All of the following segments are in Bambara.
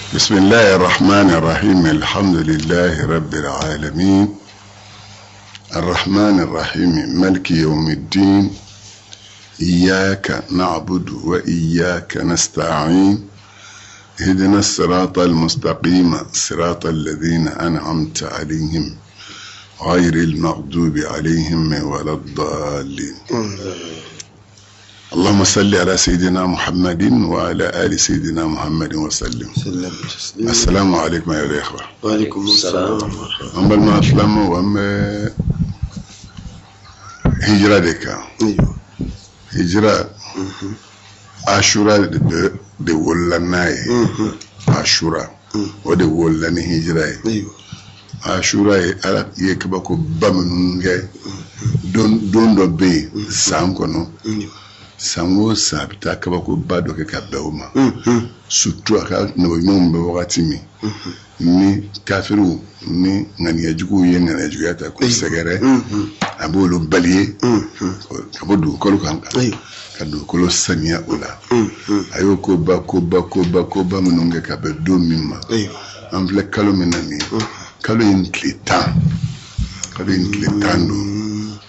بسم الله الرحمن الرحيم. الحمد لله رب العالمين الرحمن الرحيم مالك يوم الدين إياك نعبد وإياك نستعين اهدنا الصراط المستقيم صراط الذين أنعمت عليهم غير المغضوب عليهم ولا الضالين. اللهم صل على سيدنا محمد وعلى آل سيدنا محمد وسلم. السلام عليكم يا الإخوة. وعليكم السلام. أما المسلم وأما هجرة دكا. هجرة عاشورا de ولا ناي. عاشورا ودي ولا نهجرة. عاشورا على يكبكوا بمنونجي دون دبي سانكونو. Sango sabita kabako bado ke kabewuma surtout aka no nyombe wakati ni kafiru ni ngani yajugu yenga yajugu yata ko segere abolo baliye kabodu kolo kanka kadu kolo sania ola ayo ko ba munonge kabedo mimma amfle kalo menani kalo inklitan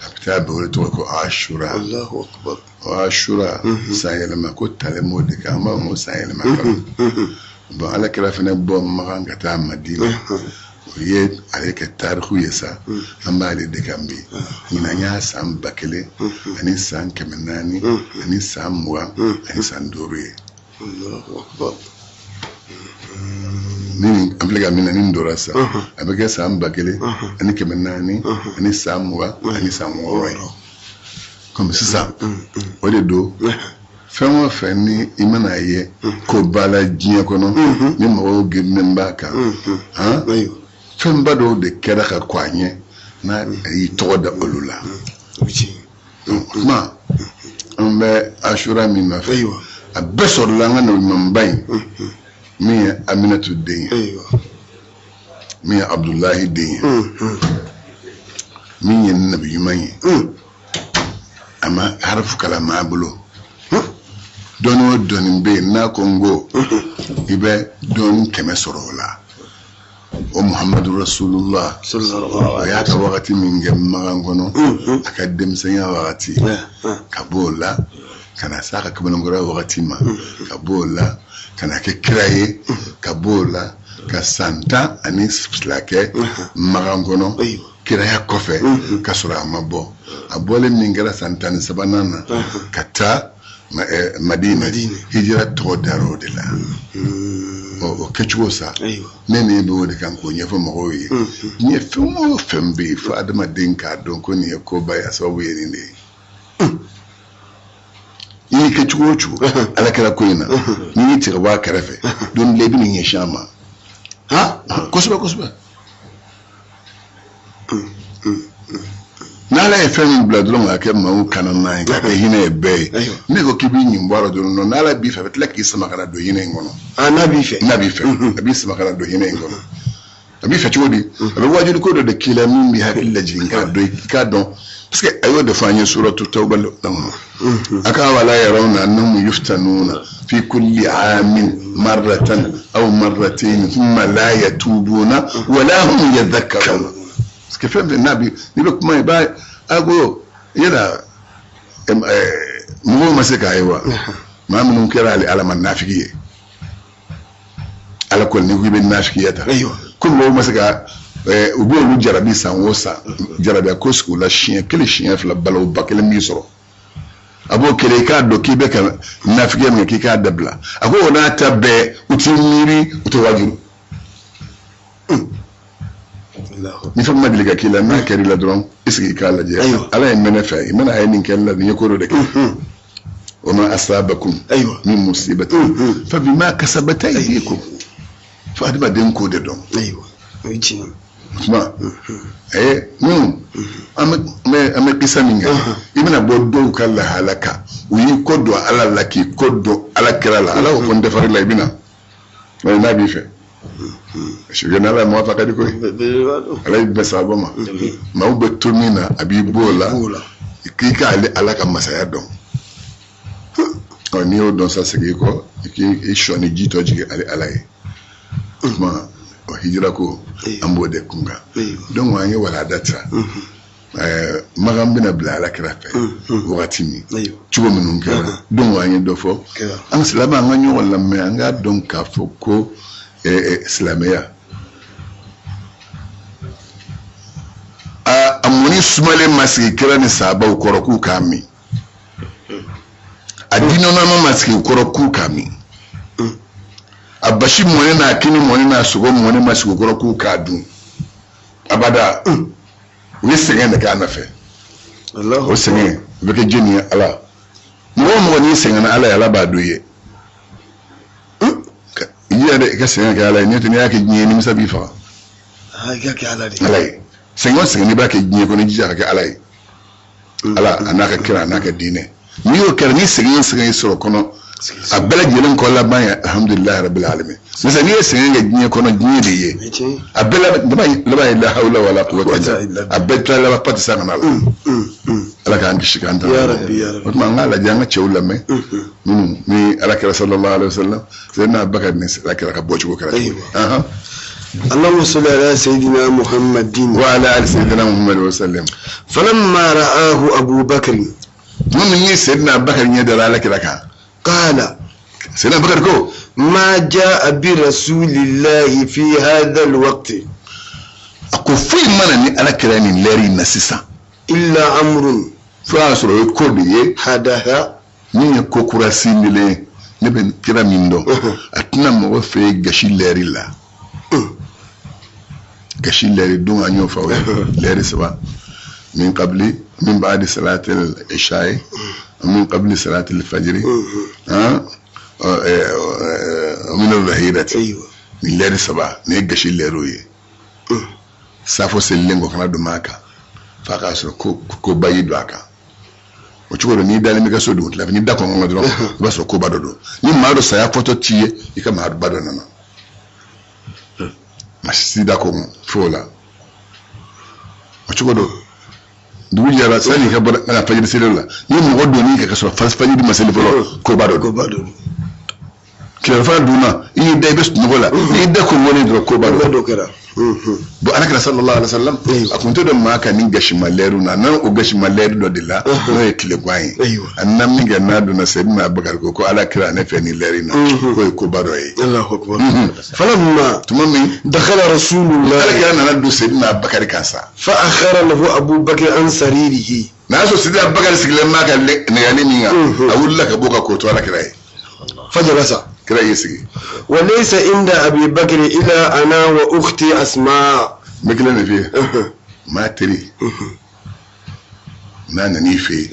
apita bole to ko ashura. Allahu akbar. وعاشوراء سائل ما كنت على مودك أما مو سائل ما كان على كلا فينا بوم مغان كتاع مدينة ويد عليك التاريخ ويسا أما على دكامبي هنا ناس أم بكلي أني سان كمناني أني سان موا أني سان دوري. الله أكبر. نين أملك أمين نين دوراسا أبغى سان بكلي أني كمناني أني سان موا أني سان موا comme c'est ça o de do fɛn o fɛn ni I mana ye ko bala diɲɛ kɔnɔ ni mɔgɔw gɛnnen b'a kan fɛn ba dɔw de kɛra ka kɔ a ɲɛ n'a y'i tɔgɔ da olu la kuma an bɛ ashura min nɔfɛ a bɛɛ sɔrɔla an ka ɲumanba in min ye Aminatu den ye min ye Abdulahi den ye min ye nabi ɲuman ye ama harfu kala mabulo doni o doni be na kongo ibe don keme sorola o muhammadu rasulullah sallallahu alaihi wasallam ya wakati min gemma ngono akadem senya wakati kabola kana saka kabonongora wakati ma kabola kana ke kraye kabola ka santa ani slake marangono kiraya kofe kasura mabo abole mingara santani sabanana kata Madina hijira to daro de la o kechuosa nene be wode kan ko nyefo mo yi nyefu mo fembe fa adama denka don ko ne ko ba ya sabu yeni ne yi kechuochu ala kala ko ina ni tirwa karafe don lebi ni nyeshama ha kosuba nala e fɛn bila dɔrɔn ka kɛ maaw kana n'a ye ka kɛ hinɛ ye bɛɛ ye ne ko k'i b'i ɲin bɔra dɔrɔn n'ala b'i fɛ a bɛ tila k'i sama ka na don hinɛ in kɔnɔ n'a b'i fɛ a b'i sama ka na don hinɛ in kɔnɔ a b'i fɛ cogo di a bɛ wajibi ko dɔ de k'i la min b'i hakili lajigin k'a dɔn i k'a dɔn parce que a y'o de fɔ an ye suratu tawba a ka wala yarawna annahum yuftanuna fi kulli amin marratan aw marratayn thumma la yatubuna wa la hum yadhakkarun que fɛn fɛn n'a bi ni bɛ kuma ye ba ago yala mɔgɔw ma se k'a ye wa maa minnu kɛra ale ala ma nafigi ye ala kɔni ni ko I bɛ nafigiya ta ko mɔgɔw ma se ka u b'olu jarabi san o san jarabiya ko sigi o la siɲɛ kelen siɲɛ fila balawu ba kelen b'i sɔrɔ a b'o kelen I k'a dɔn k'i bɛ ka nafigiya min kɛ k'i k'a dabila a ko o n'a ta bɛɛ u t'i miiri u tɛ wajibi. ni fɛn ma deli ka k'i la n'a kɛra I la dɔrɔn I sigi k'a lajɛ ala ye mɛnɛ fɛ I mana a ye nin kɛra la nin ye ko dɔ de kɛ o ma asabakum min musibatin fa bima kasabat aydikum fa adamaden ko de dɔn tuma minnu an bɛ kisa min kɛ I bɛna bɔ dɔw ka lahala kan u y'i ko dɔn ala la k'i ko dɔn ala kɛra la ala y'o fɔ n dafari la I bɛna n'a b'i fɛ shugana ala mwafaka diko ala ibesaba ma ube tumina abibola ikika ala ka masaya don oni o don sa sigi ko iki ishoni jito jige ala kuma o hijira ko an bo de kunga donc wa ngi wala datra magam bina bla la krafe wakati mi chugo minun kera donc wa ngi do fo an salama nga nyo wala me anga donc ka fo ko islamiya amuni sumale masiki kera ni saba ukoro ku kami adino na masiki ukoro ku kami abashi mone na kini mone na sugo mone masiki ukoro ku kadu abada ni sengen ka na fe Allah o sengen beke jeni ala mo ni sengen ala ya ba doye iya de ka sengen ka ala ni to ni ake jeni ni misabi fa ha ka ala de ala sengen ni ba ke jeni ko ni jija ka ala ala anaka kira anaka dine ni o kera ni sengen soro kono abela jelen ko la ban alhamdulillah rabbil alamin misa ni sengen ga jeni kono jeni de ye abela la la hawla wala quwwata illa abela la pata sana ala ala ka angi shikanta ya rabbi ya rabbi ma ngala janga chewla me ni ala kira sallallahu alaihi wasallam sayyidina abakar ni ala kira ka bochi ko kira aha اللهم صل على سيدنا محمد وعلى ال سيدنا محمد وسلم فلما رآه أبو بكر من سيدنا بكر يدرى لك لك قال سيدنا بكر كو ما جاء برسول الله في هذا الوقت أكو في منني أنا كراني لاري نسيسا إلا أمر فاسرو يكودي حدث من كوكراسين لي نبن كراميندو أتنا مو في غشي لاري لا غشي لاري دون أنيو فاوي لاري سبا من بعد صلاة العشاء ومن قبل صلاة الفجر ومن الظهيرة من لاري سبا نيغشي لاروي safo selengo kana do maka faka so ko bayi do aka o chukoro ni dali mika so do la ni da ko ngado ba so ko badodo ni ma do saya photo tiye ika ma do badona na masisi da ko fola o chukoro du yara sani ka bada na fajiri selela ni mo godo ni ka so fajiri maseli folo ko badodo ke fa duma ni dai bes no gola ni da ko woni do ko badodo kera bo anaka sallallahu alaihi wasallam akunto do maka ni gashi maleru na nan o gashi maleru do dilla no e kile gwai annam ni ganna do na sayyidina abubakar ko ala kira na fe ni leri na ko bado yi Allahu akbar falamma tumami dakhala rasulullah ala kira na do sayyidina abubakar kansa fa akhara lahu abubakar an saririhi na so sayyidina abubakar sigile maka ne yani minga awulla ka boka ko to ala kira yi fajalasa kira yesi وليس عند أبي بكر إلا أنا وأختي أسماء مكلا نفيه ما تري نانا نيفي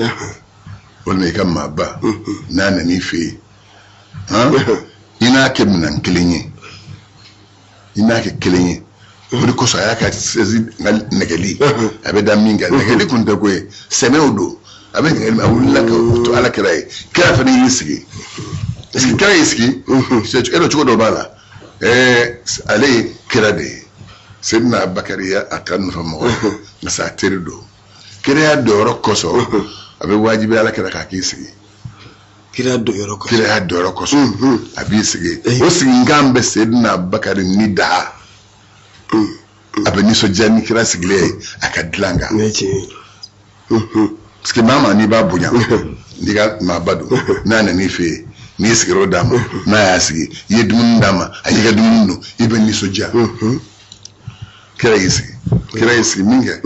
ولا يكمل ما با نانا نيفي ها إناك من كليني إناك كليني ودي كوسا يا كات سيد نجلي أبدا مينجا نجلي كنت أقول سمعودو أبدا أقول لك تو على كراي كيف نيسكي اسكي كراي اسكي سيجو إلو تقول بالا عليه كرادي سيدنا بكريا أكان فمو نساتير دو كريا دورو كوسو أبي واجبي على كرا كاكيسكي كريا دورو كوسو كريا دورو كوسو أبي سكي وسكي نعم سيدنا بكري نيدا أبي نيسو جاني كرا سكلي أكادلانغا سكي ماما نيبا بوجا نيجا ما بدو نانا نيفي ni sigiro dama na ya sigi yedumun dama ayiga dumunu iben ni soja kira yisi minga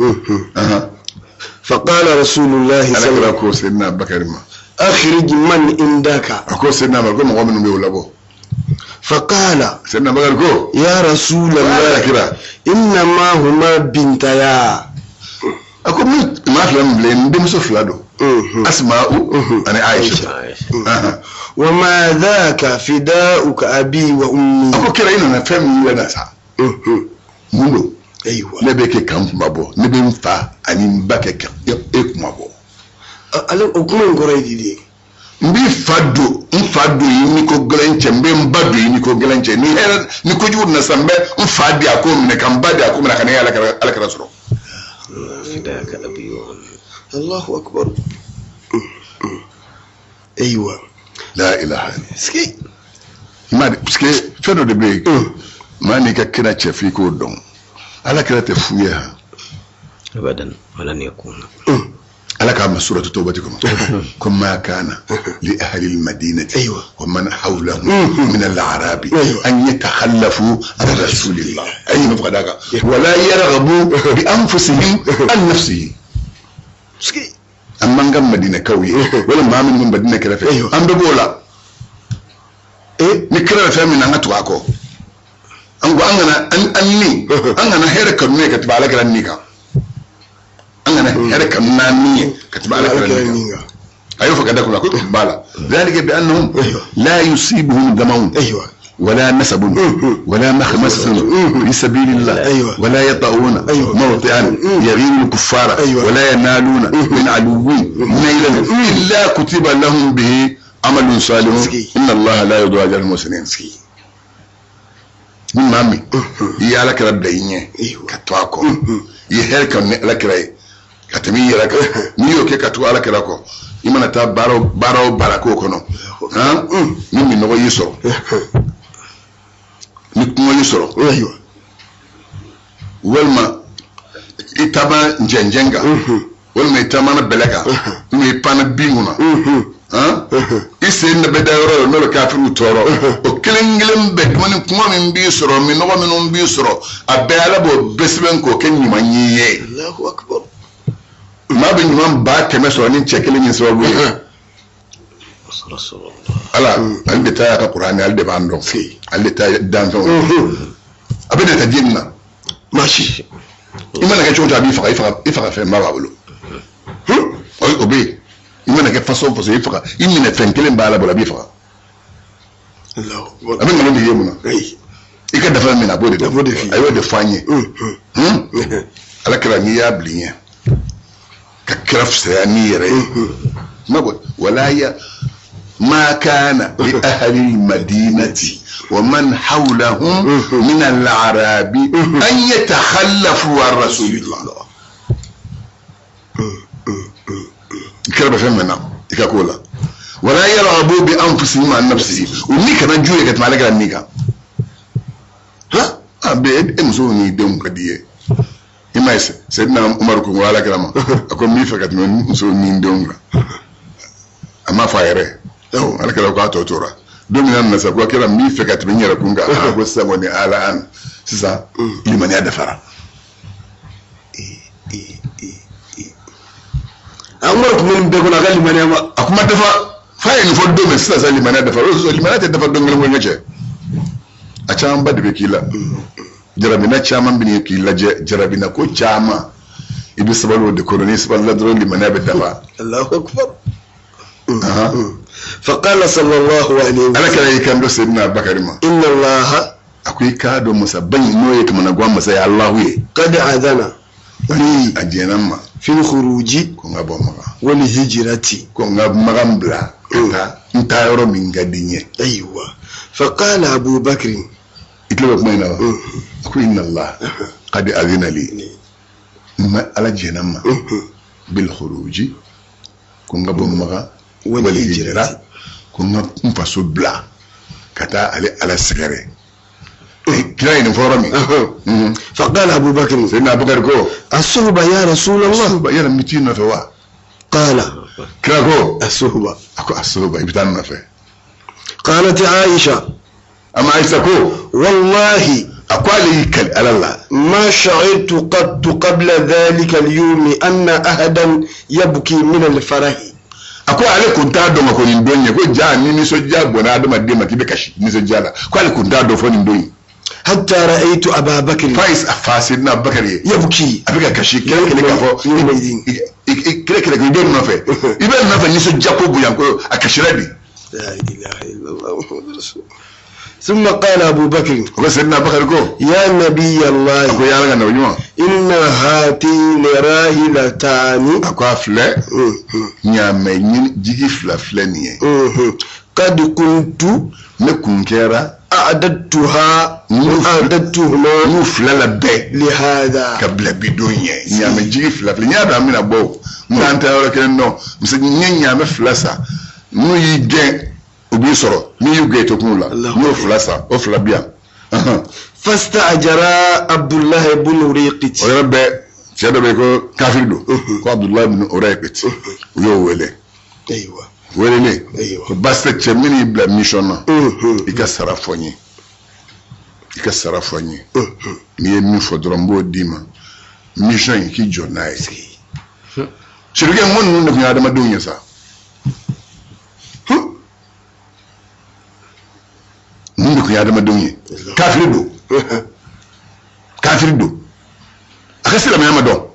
فقال رسول الله صلى الله عليه وسلم سيدنا بكر ما اخرج من عندك اكو سيدنا بكر ما قوم بيولابو فقال سيدنا بكر يا رسول الله انما هما بنتيا اكو ما فلان بلين دم سفلادو اسماء انا عائشه وما ذاك فداؤك ابي وامي اكو كراينا نفهم لنا سا مولو ايوه نبيك كام مابو نبي مفا اني مباك اك مابو ala okumen goreedi di mbi faddo ni ko glenche mbe mbaddo ni ko glenche ni ko jurna sambe mfadi akom ne kambadi akom na kana ala kara suro فداك ابي وامي الله اكبر ايوه لا اله الا سكي ما سكي فدو de break ما نككنا تشفيكو دون على كلا تفويها أبدا ولن يكون على كما سورة توبتكم كما كان لأهل المدينة أيوة. ومن حولهم من الأعراب أن يتخلفوا عن رسول الله أي مفقدك ولا يرغبوا بأنفسهم عن نفسه أما نقام مدينة كوي ولا ما من مدينة كرافة أم بقولا نكرا فهمنا نتواكو أنغو أنغنا هيرك نيكا تبع لك النيكا أنغنا هيرك نانية كتبع لك النيكا أيوة فكذا كنا كنت بالا ذلك بأنهم لا يصيبهم دمون ولا نسب ولا مخمسة في سبيل الله ولا يطؤون موطئا يغيظ الكفار ولا ينالون من عدو نيلا إلا كتب لهم به عمل صالح إن الله لا يضيع أجر المحسنين من مامي يا لك رديني كتواكو يهلك لك راي كتمي لك نيو كي كتوا لك راكو يمنا تا بارو باراكو كنو ها مين نو يسرو نكمو يسرو ايوه ولما itaba njenjenga ولما يتمنى بلغا ميبانا بيغونا ise na bedaro no kafiru toro o kilingilin bedmani kuma min bi soro min no min bi soro abela bo besben ko kenni manyiye Allahu akbar ma bin man ba teme so ni chekilin so bu rasulullah ala ande ta ka qur'ani alde bando alde ta dan so abeda ta jinna mashi imana ka chonta bi ifa fa ma babulu oy obe imana ke façon pour ifra imina fenkelen bala bola bifra Allah amen ngalo ndiye muna ika dafa mina bode ayo de fanye ala kala ni ya blinye ka kraf sa ni yere mabo wala ya ما كان لأهل المدينة ومن حولهم من الأعراب أن يتخلفوا عن رسول الله كلام فهمنا يكاكولا ولا يرغبوا بأنفسهم عن نفسه ونيكا نجوية كتما لك النيكا ها بيد امزوني دم كديه إما سيدنا عمر كون ولا كلام أكون ميفا كتما مزوني دم أما فايره أو على كلام قاتو تورا دومي أنا سأقول كلام ميفا كتما يرى كونغا أقول ساموني على أن سيسا لمن يدفع أمرك من بيقول أقل من يوم أكما دفع فاين فردو من سلسة لمن دفع لمن دفع دون من وجه أشام بدي بكيلا جربنا شامان بني كيلا جربنا كو شاما إبي سبالو دكورني سبال لدرون لمن دفع الله أكبر فقال صلى الله عليه وسلم أنا كلا يكمل سيدنا بكر ما إن الله أكوي كادو مسبني نويك من أقوام مسيا الله قد أذن لي أجينا ما في الخروج والهجرة كونغا مغامبلا انتا يورو من غادينيه ايوه فقال ابو بكر يطلب مينا اكو ان الله قد اذن لي ما على جنما بالخروج كونغا بومغا والهجرة كونغا مفاسو بلا كتا على سغري كلاين فورمي فقال ابو بكر سيدنا ابو بكر كو الصحبة يا رسول الله الصحبة يا متين فوا قال كراكو الصحبة اكو الصحبة يبتان فيه قالت عائشة اما عائشة كو والله اقوالي كل على الله ما شعرت قبل ذلك اليوم ان احدا يبكي من الفرح ako ale kunta do mako ni ndonye ko ja ni so jabo na adama de maki be kashi ni so jala ko ale kunta do fo ni ndonye hatta ra'aytu aba bakr fais afasidna bakari yabki abika kashi kele kele ka fo kele kele ko do no fe ibe na fa ni so japo bu yanko akashirabi la ilaha illa allah muhammadur rasul ثم قال ابو بكر وسيدنا بكر كو يا نبي الله ko ya nga no ان هاتين راهلتان ako afle nyame nyin jigi fla niye قد كنت نكونكيرا اعددتها واعددتهما نفلا لبي لهذا قبل بدونيه nyame jigi fla nyada mina bo nganta yoro kenno mse nyame flasa no yige obi soro ni yuge to kunla no flasa o fla bia فاستأجر عبد الله بن أريقط ويربى سيادة بيكو كافر دو كو عبد الله بن أريقط ويو ويلي أيوة ويلي ليه أيوة بس تشمني يبلا ميشونا يكسر فوني يكسر فوني مي مي فودرمبو ديما ميشن كي جوناي شركة من نكون هذا ما دنيا سا نكون هذا ما دنيا كافر دو كافر دو أخسر ما يمدون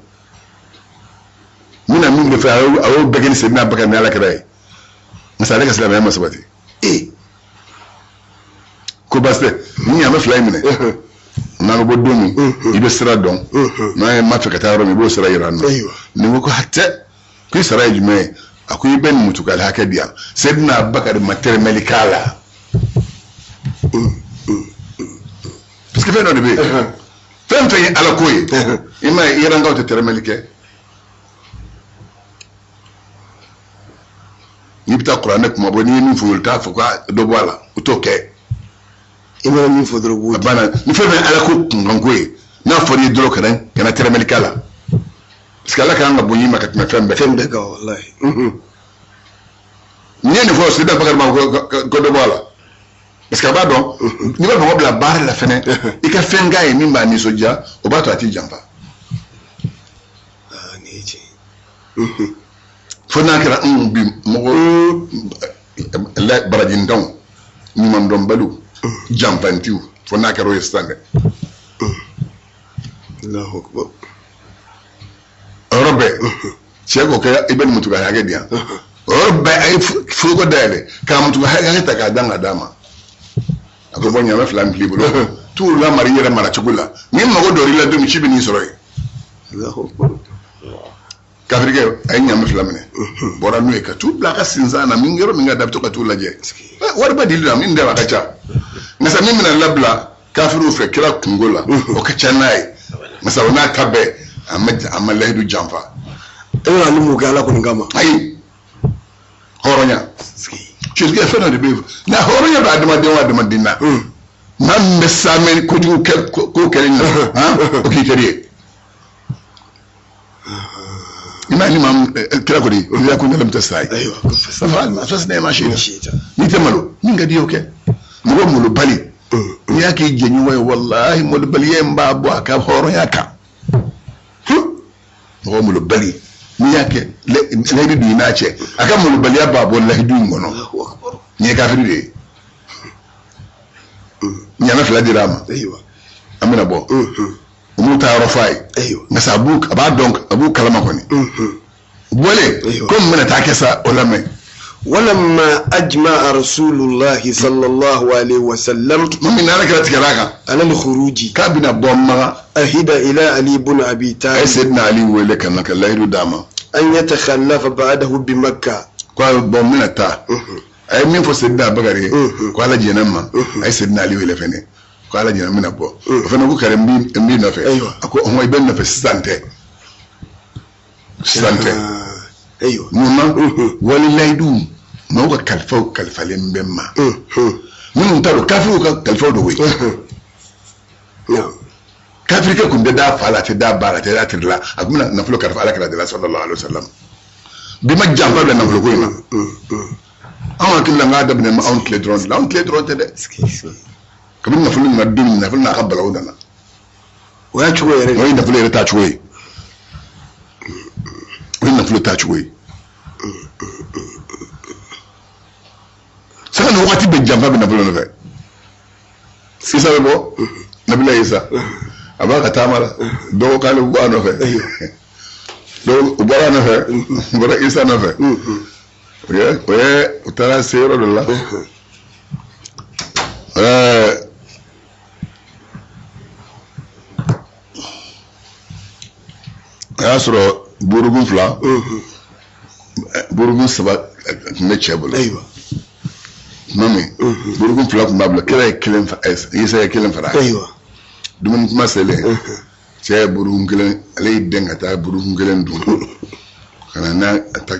من دفع أو بكين سيدنا بكين على كراي مثلا كسر ما يمسبتي إيه كوباسته من يعمل فلاي منه نانو بدومي يبصر دون ما في كتارو يبصر يران أيوة نقول حتى كي سراي جماعة أكو يبين متوكل هكذا سيدنا بكر ماتير ملكالا بس كيف أنا نبي فهم فين على كوي إما يران قاعد تتر ملكه يبتأ قرآنك ما بني من فولتا فقا دوبالا وتوكي إما من فضربوت أبانا نفهم على كوي نقول نافر يدلو كذا كنا تر ملكالا بس كلا كان نبوني ما كنت مفهم فهم بقى والله نيجي نفوس سيدا بكر ما كدوبالا بس كبادو نيجي بقول بار لا فنه يكفين جاي مين بني سوجا وباتو أتي جنبا نيجي فنا كلا بمغو لا برادين دون نيمان دون بلو جامبانتيو فنا كلا يستانه الله أكبر ربي سيكو كيا ابن متوكا هاجديا ربي اي فوكو داله كان متوكا هاجتا كادان اداما ako bonya ma flam libro tout la mariera mara chukula mimi mago dori la dumi chibi ni soroi الله أكبر kafrike ay nyama flam ne bora nuwe ka tout la ka sinzana mingero minga dabto ka tout la je warba dilila min de wakacha ngasa mimi na labla kafiru fe kira kungola o ka chanai ngasa wana kabe amaledu jamfa أنا نمو قال لكم كما ay horonya chisge fena de bev na horonya ba adama dinna man mesamen ko ju ko kelen ha o ki keriye imani mam kira ko di ya ko ngalam tasay أيوة fafal ma fasne ma shi ni tamalo min gadi yoke mo mo bali ya ki jenyu way wallahi mo bali yemba bo aka horonya ka mo mo bali ni yake le di na che aka mo bali ya babo wallahi du ngono الله أكبر ni kafiri de nyama fila dirama أيوة amina bo mu ta rofai أيوة ngasa aba donc abu kalama koni bole comme mena ta kesa olame ولما أجمع رسول الله صلى الله عليه وسلم mami na rakata tikaraka على الخروج kabina bomma أهدى إلى علي بن أبي ay طالب sayyidina ali wele kan ka layru dama أن يتخلف بعده بمكة kwa bommina ta ay min fo sayyidina bagare ko ala jenamma ay sayyidina ali wele fene ko ala jenamma na bo fene ko kare mbi na fe ko o moy ben na fe sante أيوة numa walillahi dum no ka kalfalen bemma mun taro kafiru ka kalfo do we نعم kafiri ka kun da fala ta da bara ta tirla akuna na fulo karfa alaka da sallallahu alaihi wasallam bima jamba da na fulo ko ina amma killa ngada bin ma on clé drone te de kabin na fulo na dum na fulo na qabala wadana ويا شو يا رجل wai na fulo ta chuwe wai na fulo ta chuwe saka no wakati be jamba bin na fulo na fe isa be bo nabila isa abaka tamara do kale bu no fe do ubara no fe ubara isa no fe oye utara sero dolla asro burugun fla burugun saba ne chebul أيوة mami burugun fla kuma bla kira kilen fa isa kilen fa أيوة dumun kuma sele che burugun kilen alay denga ta burugun kilen dum kana na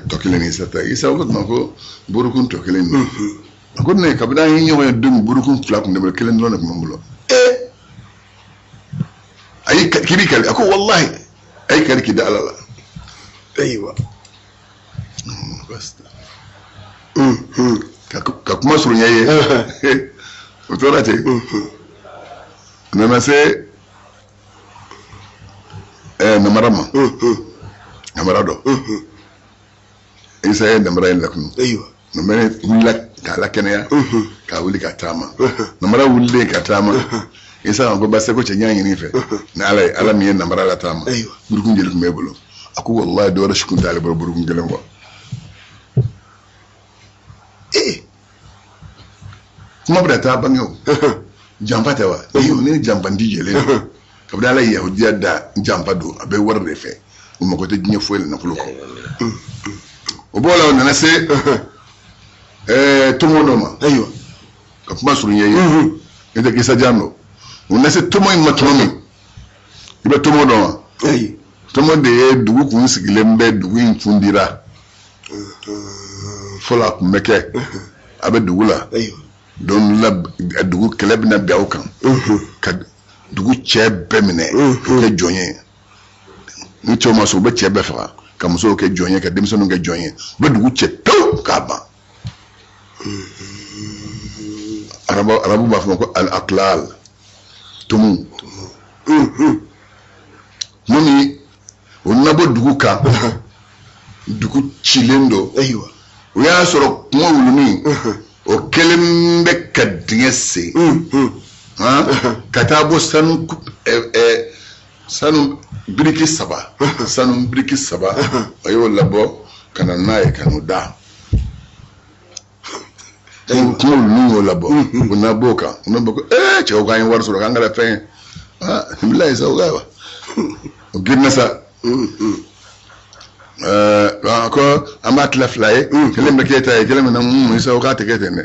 to kilen isa ko ma ko burugun to kilen ko ne kabda yin yo dum burugun fla kuma kilen don ko mbulo أي كبي كلي أكو والله أي كلي كده لا أيوة بس كم سرني أيه وتراتي نما سي نمرما نمرادو إنسان نمرين لكم أيوة نمرين ولا كلا كنيا كاولي كتاما نمرا ولي كتاما إنسان أقول بس أكو تجاني نيفه نعلى مين نمرا لا تاما أيوة بركون جلك ميبلو أكو والله دورة شكون تعالى بركون جلهم إيه ما بدأ تابعه jampa tawa iyo ni jampa ndije le kabda la yahudiya da jampa do abe warre fe mo ko te jinye fuel na fuluko o bola on na se tumonoma أيوة ka kuma surunye yi ida kisa jano on na se tumo in matomi ibe tumonoma أيوة tumo de dugu kun sigile mbe dugu in fundira fola kumeke abe dugu la أيوة don la dugu keleb na biaw kan ka dugu cɛ bɛɛ minɛ kɛ jɔn ye ni cɛw ma so u bɛ cɛ bɛɛ faga ka musow kɛ jɔn ye ka denmisɛnninw kɛ jɔn ye u bɛ dugu cɛ pewu k'a ban arabu b'a fɔ ko al aklal tumu muni o nabɔ dugu kan dugu cilen don أيوة o y'a sɔrɔ kuma wuluni o kelen bɛ ka dingɛ sen ka taa bɔ sanu biriki saba a y'o labɔ ka na n'a ye ka n'o da kuma wuluni y'o labɔ o n'a b'o kan o n'a bɔ ko cɛw k'an ye wari sɔrɔ k'an kɛra fɛn ye bilayi sa o ka wa o girinna sa ko an b'a tila fila ye kelen bɛ k'e ta ye kelen bɛ na mun sa o k'a tɛ kɛ ten dɛ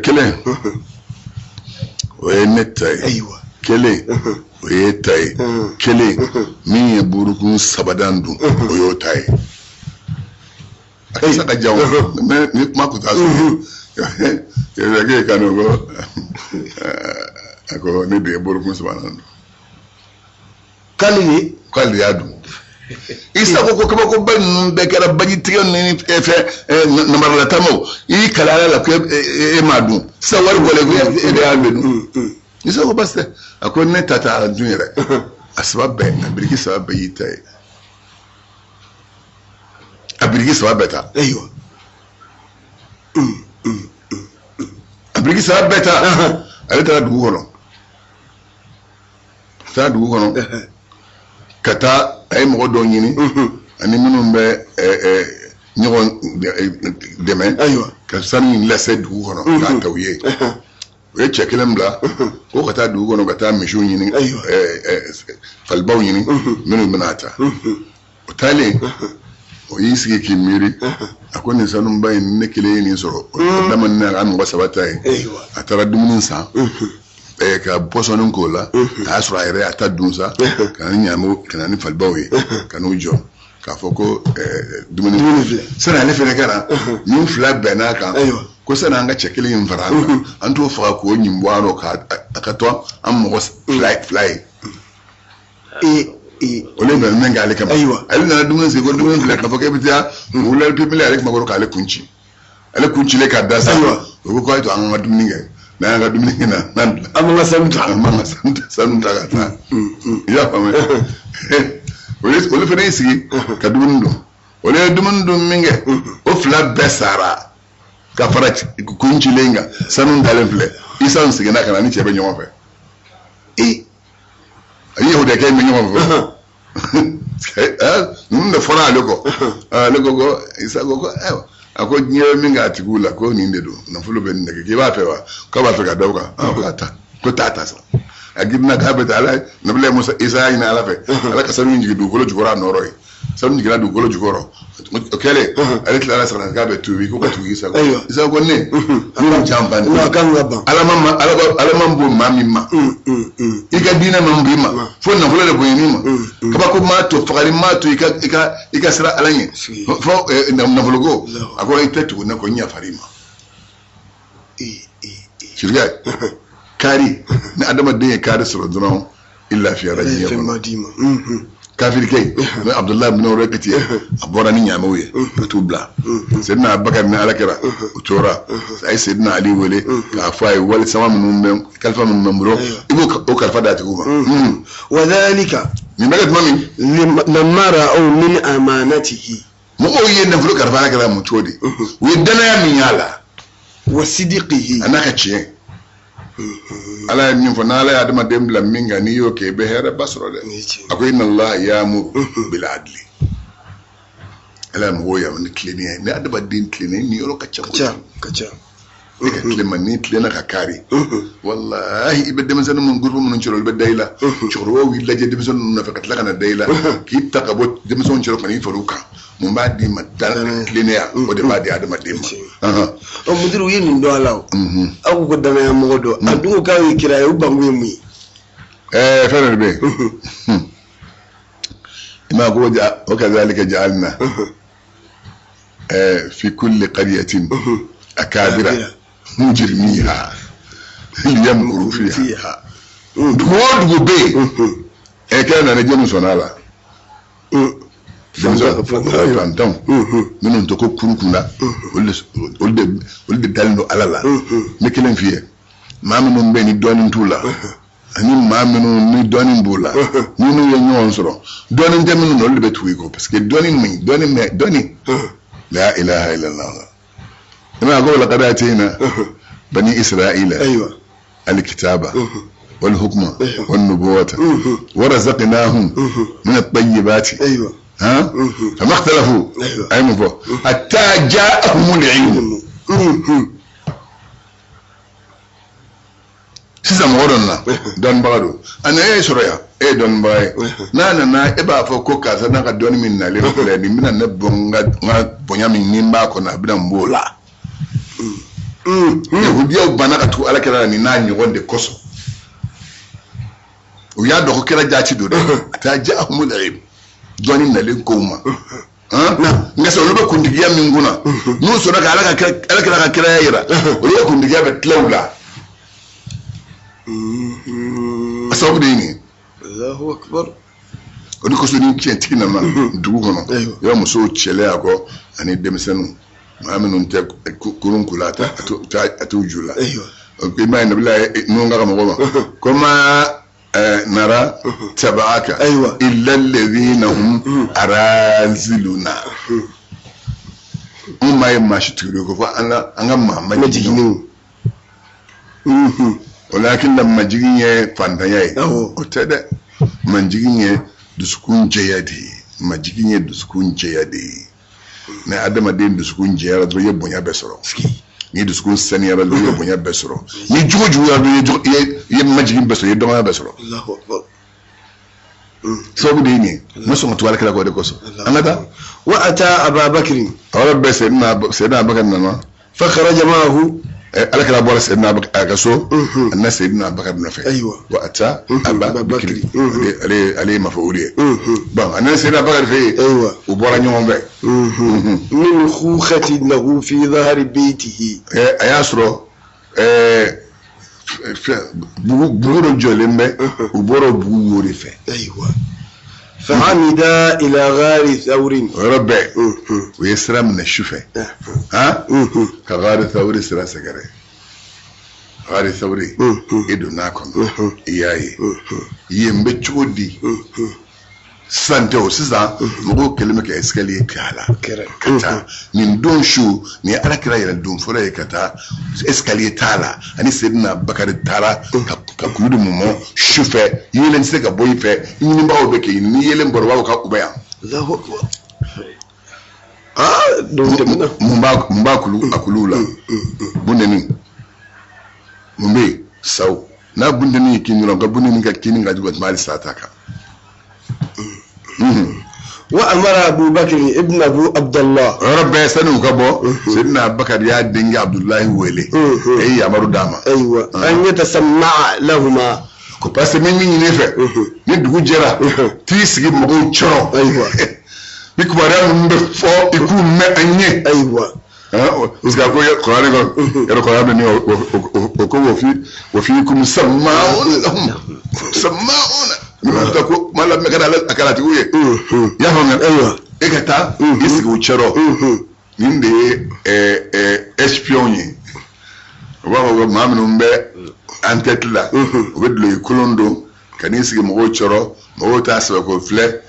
kelen o ye ne ta ye أيوة kelen o ye ta ye kelen min ye burukun sabadan dun o y'o ta ye a tɛ se ka ja o mɛ ni kuma kun t'a sɔrɔ k'e kan n'o ko a ko ne de ye burukun sabadan dun كلي k'ale de y'a dun isa ko ko ba nun be kɛra baji tigɛ ni fɛ namarala tamo I kalala la ko e ma dun sa wari bɔle ko e de y'a dun isa ko basta a ko ne tata a dun yɛrɛ a saba bɛɛ a biriki saba bɛɛ y'i ta ye a biriki saba bɛɛ ta أيوة a biriki saba bɛɛ ta ale taara dugu kɔnɔ ka taa a ye mɔgɔ dɔw ɲini ani minnu bɛ ɲɔgɔn dɛmɛ أيوة ka sanu in lase dugu kɔnɔ k'a ta u ye u ye cɛ kelen bila ko ka taa dugu kɔnɔ ka taa misiw ɲini falibaw ɲini minnu bɛna ta o taalen o y'i sigi k'i miiri a ko nin sanuba in ne kelen ye nin sɔrɔ o daminɛ na a mɔgɔ saba ta ye a taara dumuni san ka pɔsɔni k'o la a y'a sɔrɔ a yɛrɛ a ta dun sa ka na ni ɲamu ka na ni falibaw ye ka n'u jɔ k'a fɔ ko dumuni filɛ sani ale fɛnɛ kɛra nin fila bɛnn'a kan ko sani an ka cɛ kelen in fara an kan an t'o faga k'o ɲin bɔ a rɔ k'a ka to an mɔgɔ fila ye olu bɛn min k'ale kama ale nana dumuni sigi ko dumuni filɛ k'a fɔ k'e bɛ taa wulali pepele ale kuma kɔrɔ k'ale kun ci ale kun cilen k'a da sa o ko k'a to an ka dumuni kɛ n'an ka dumuni kɛ na n'an bila an ka sanu ta an b'an ka sanu ta ka taa i y'a faamuya olu fana y'i sigi ka dumuni dun olu ye dumuni dun min kɛ o fila bɛɛ sara ka fara kun cilen kan sanu dalen filɛ isa seginna ka na ni cɛ bɛ ɲɔgɔn fɛ a ye o de kɛ bɛ ɲɔgɔn fɛ ninnu de fɔra ale kɔ ale ko isa ko ayiwa a ko diɲɛ min k'a tigiw la ko nin de don nafolo bɛ nin nɛgɛ k'i b'a fɛ wa k'a b'a fɛ ka da o kan k'a ta ko t'a ta sa a girinna k'a bɛ taa ala nabila musa isa y'a ɲini ala fɛ ala ka sanu jigin dugukolo jukɔrɔ a nɔrɔ ye sanu jiginna dugukolo jukɔrɔ o kɛlen ale tilala sara k'a bɛ tubi ko ka tugu isa ko isa ko ne n'o jan ban ala man bon maa min ma i ka diinɛ man bon i ma fo nafolo de bonyani ma kabako maa to fagali maa to i ka sira ala ɲɛ fo nafolo ko a ko i tɛ tugu ne ko n yafari ma sirika kari ni adamaden ye kari sɔrɔ dɔrɔn illa fi rajin في yakun المدينة kafir kai na Abdullah ibn Urakati abora ni nyamawe tubla sayyidina Abubakar ni alakira utora sai sayyidina Ali wele ka fay wal sama mun kalfa mun membro ibo o kalfa dati kuma وذلك min bagat mami لما رأوا من أمانته mo o yenda fulu kalfa na kala mutodi wi dana ya min yala وصدقه anaka ce ala min fa nala ya dama dembla minga ni yo ke be here basro de akwai inna Allah ya'muru bil adli ala mo ya mun klini ne adaba din klini ni yo ka ce كجا ka klima ni klina ka kari wallahi ibe dem san mun gurbu mun ciro be dayla ciro wi laje dem san na fakat la kana dayla ki takabot dem san ciro kan faruka mun ba di madan klini ya o de ba di adama dem o mudiru yin ndo alaw agu ko dama ya modo adungo ka wi kira yu bangu mu fere be ma go ja o kazalika ja'alna fi kulli qaryatin akabira mujrimiha liyamkuru fiha dugo be kana na jenu sonala fantam minun to ko kurukunda olde dalno alala mekilen fiye mamunun be ni donin tula ani mamunun ni donin bula ni no yenyon soro donin deminu olde be tuiko parce que donin la ilaha illallah انا اقول لقد اتينا بني اسرائيل ايوه الكتابه والحكمه والنبوه ورزقناهم من الطيبات ايوه ها فما اختلفوا اي مفو حتى جاءهم العلم سيزم ورنا دون بارو انا ايه شريا ايه دون باي na eba fo ko kaza na ka don min na le ko le min na bonga bonya min nimba ko na bidan bola yahudiya bana ka tu ala kira ni na nyogonde koso o ya do ko kira jaati do ta ja'ahumul ilm doni na le koma nga so lobe kundigiya min guna nu so daga ala kira ka kira yira o lobe kundigiya be tlawla asabu dini Allahu akbar o ko so ni tienti na ma dugu kono yo mo so chele ako ani demsenu maamenun te kurun kulata atu jula okay ma ina bila nunga kama goma kama nara tabaka illa alladhina hum araziluna umma yamma shi turo ko fa an ga mamma jiginu walakin lamma jigin ye fanda yayi o tada man jigin ye duskun jeyadi ma jigin ye duskun jeyadi na adama den duskun jeyara do ye bonya besoro ni duskun saniyara do ye bonya besoro ni juju ya do ye majigin besoro ye do ma besoro Allahu akbar so bi ni musu mutuwar kala ko de koso anata wa ata ababakr awra be sayyidina abakar nana fa kharaja ma'ahu ala kala bola sayyidina abakar kaso anna sayyidina abakar nafa ايوه واتى ababakr ali mafauliye bon anna sayyidina abakar fi ايوه وبورا نيوم بي من خوخة له في ظهر بيته ayasro بورو جولمبه وبورو بوري في ايوه فعمد الى غار ثور ربي ويسرى من الشفه ها كغار ثور سرى سكري غار ثوري يدو ناكم اياي يمبه تشودي santo sisan mugo kelime ke escalier kala kata nin don shu ni ala kira yela don fora e kata escalier tala ani sedina bakari tala ka kuludu mumo shufe yelen se ka boy fe ni mbawo beke ni yelen borwa ka ubaya Allahu akbar don temna mumba kulu akulula bundeni mumbe saw na bundeni kinyo ga bundeni ka kininga jubat mali sataka وأمر أبو بكر ابن أبو عبد الله ربي سنو كبو سيدنا أبو بكر يا دنج عبد الله ولي أي أمر داما أيوة أن يتسمع لهما بس من ينفع ندعو جرا تيسي مغو تشرو أيوة بكبر من بفو يكون ما أني أيوة Uska ko Qur'ani ko yaro Qur'ani ni o ko wa fiikum sama'un lahum sama'un ta ko malam me kana akalati uye ya fa ngal aywa ekata isi ko chero ninde espion yi wa mamnu mbe antetla o bedlo kolondo kanisi mo chero mo ta sa ko fle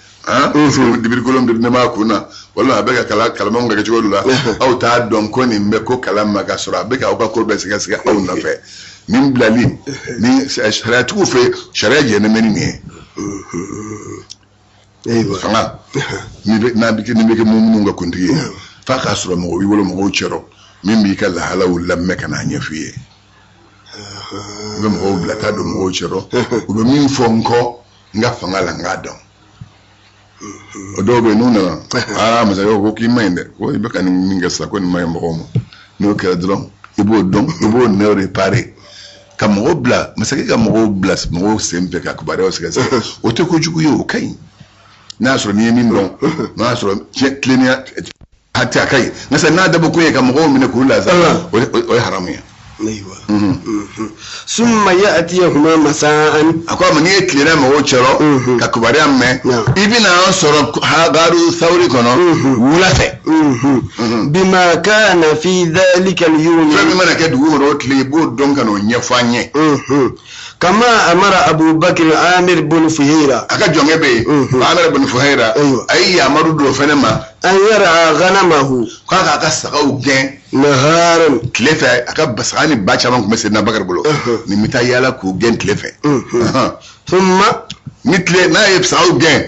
dibir kolom dir ne ma kuna wala be ka kalama ngaka ci wala aw ta don ko ni mbe ko kalama ka sura be ka ko be siga aw na fe min blali ni sharatu fe sharaje ne meni ne fanga ni be na bi ni be ke mum nga kundi fa ka sura mo wi wala mo cero min bi ka la halaw lamme kana nyafiye mo blata do mo cero o be min fonko nga fanga la ngadon odobe nuna masa yo ko kimende ko ibeka ni minga sa ko ni mayambo mo no ka dron ibo ne réparer kam obla masaki kam obla mo sempe ka kubare o sika o te ko jugu yo kai na so ni min don na so klenia hatta kai nasa na da ko ye kam go min ko la za o haramu ايوه ثم ياتيهما مساء akwa mani eklera ma wo chero ka kubare amme ibina soro ha garu thawri kono wulafe بما كان في ذلك اليوم fami mana ke duwo ro tli bo don kano nyefanye كما امر ابو بكر عامر بن فهيره aka jonge be amir ibn fuhaira ay ya maru do fenema ان يرعى غنمه ka ka saka ugen نهارا klefe aka basani bacha man kuma sidna bakar bulo ni mita yala ku gen klefe ثم mitle na yepsa ugen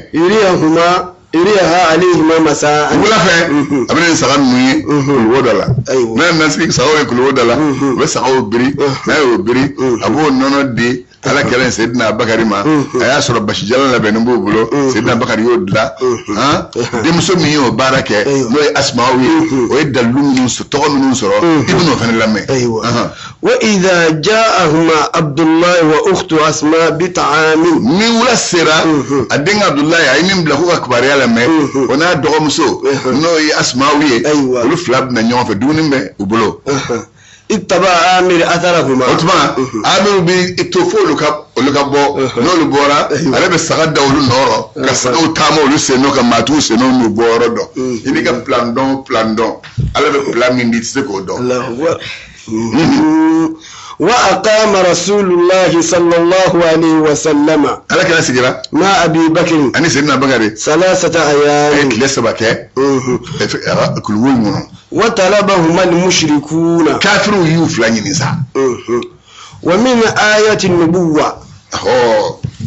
يريها عليهما مساء wula fe abin sagan muyi kulwodala ايوه na speak sawo kulwodala we sawo biri na yo biri abo nono de ala kelen sidna bakari ma aya soro bashi jala la benin bubulo sidna bakari yodla dem so mi yo barake no asmawi o dalum nun so to nun soro ibnu fan lamme ايوه واذا جاءهما عبد الله واخت اسماء بطعام mi wula sera adin abdullahi ay min bla ko akbar yala me ona do muso no asmawi lu flab na nyon fa dunimbe ubulo اتبع عامر اثرهما otuma amiru bi itofolu ka bo no lu bora ale be sagada olu noro ka sago tamo lu seno ka matu seno nu boro do ini ka plan don ale be plan min dit se ko do الله اكبر وأقام رسول الله صلى الله عليه وسلم ala kana sigira مع أبي بكر ani sidna bagari 3 أيام lesa bake kulwul mono وطلبهما المشركون kafiru yu flani ni sa ومن آية النبوة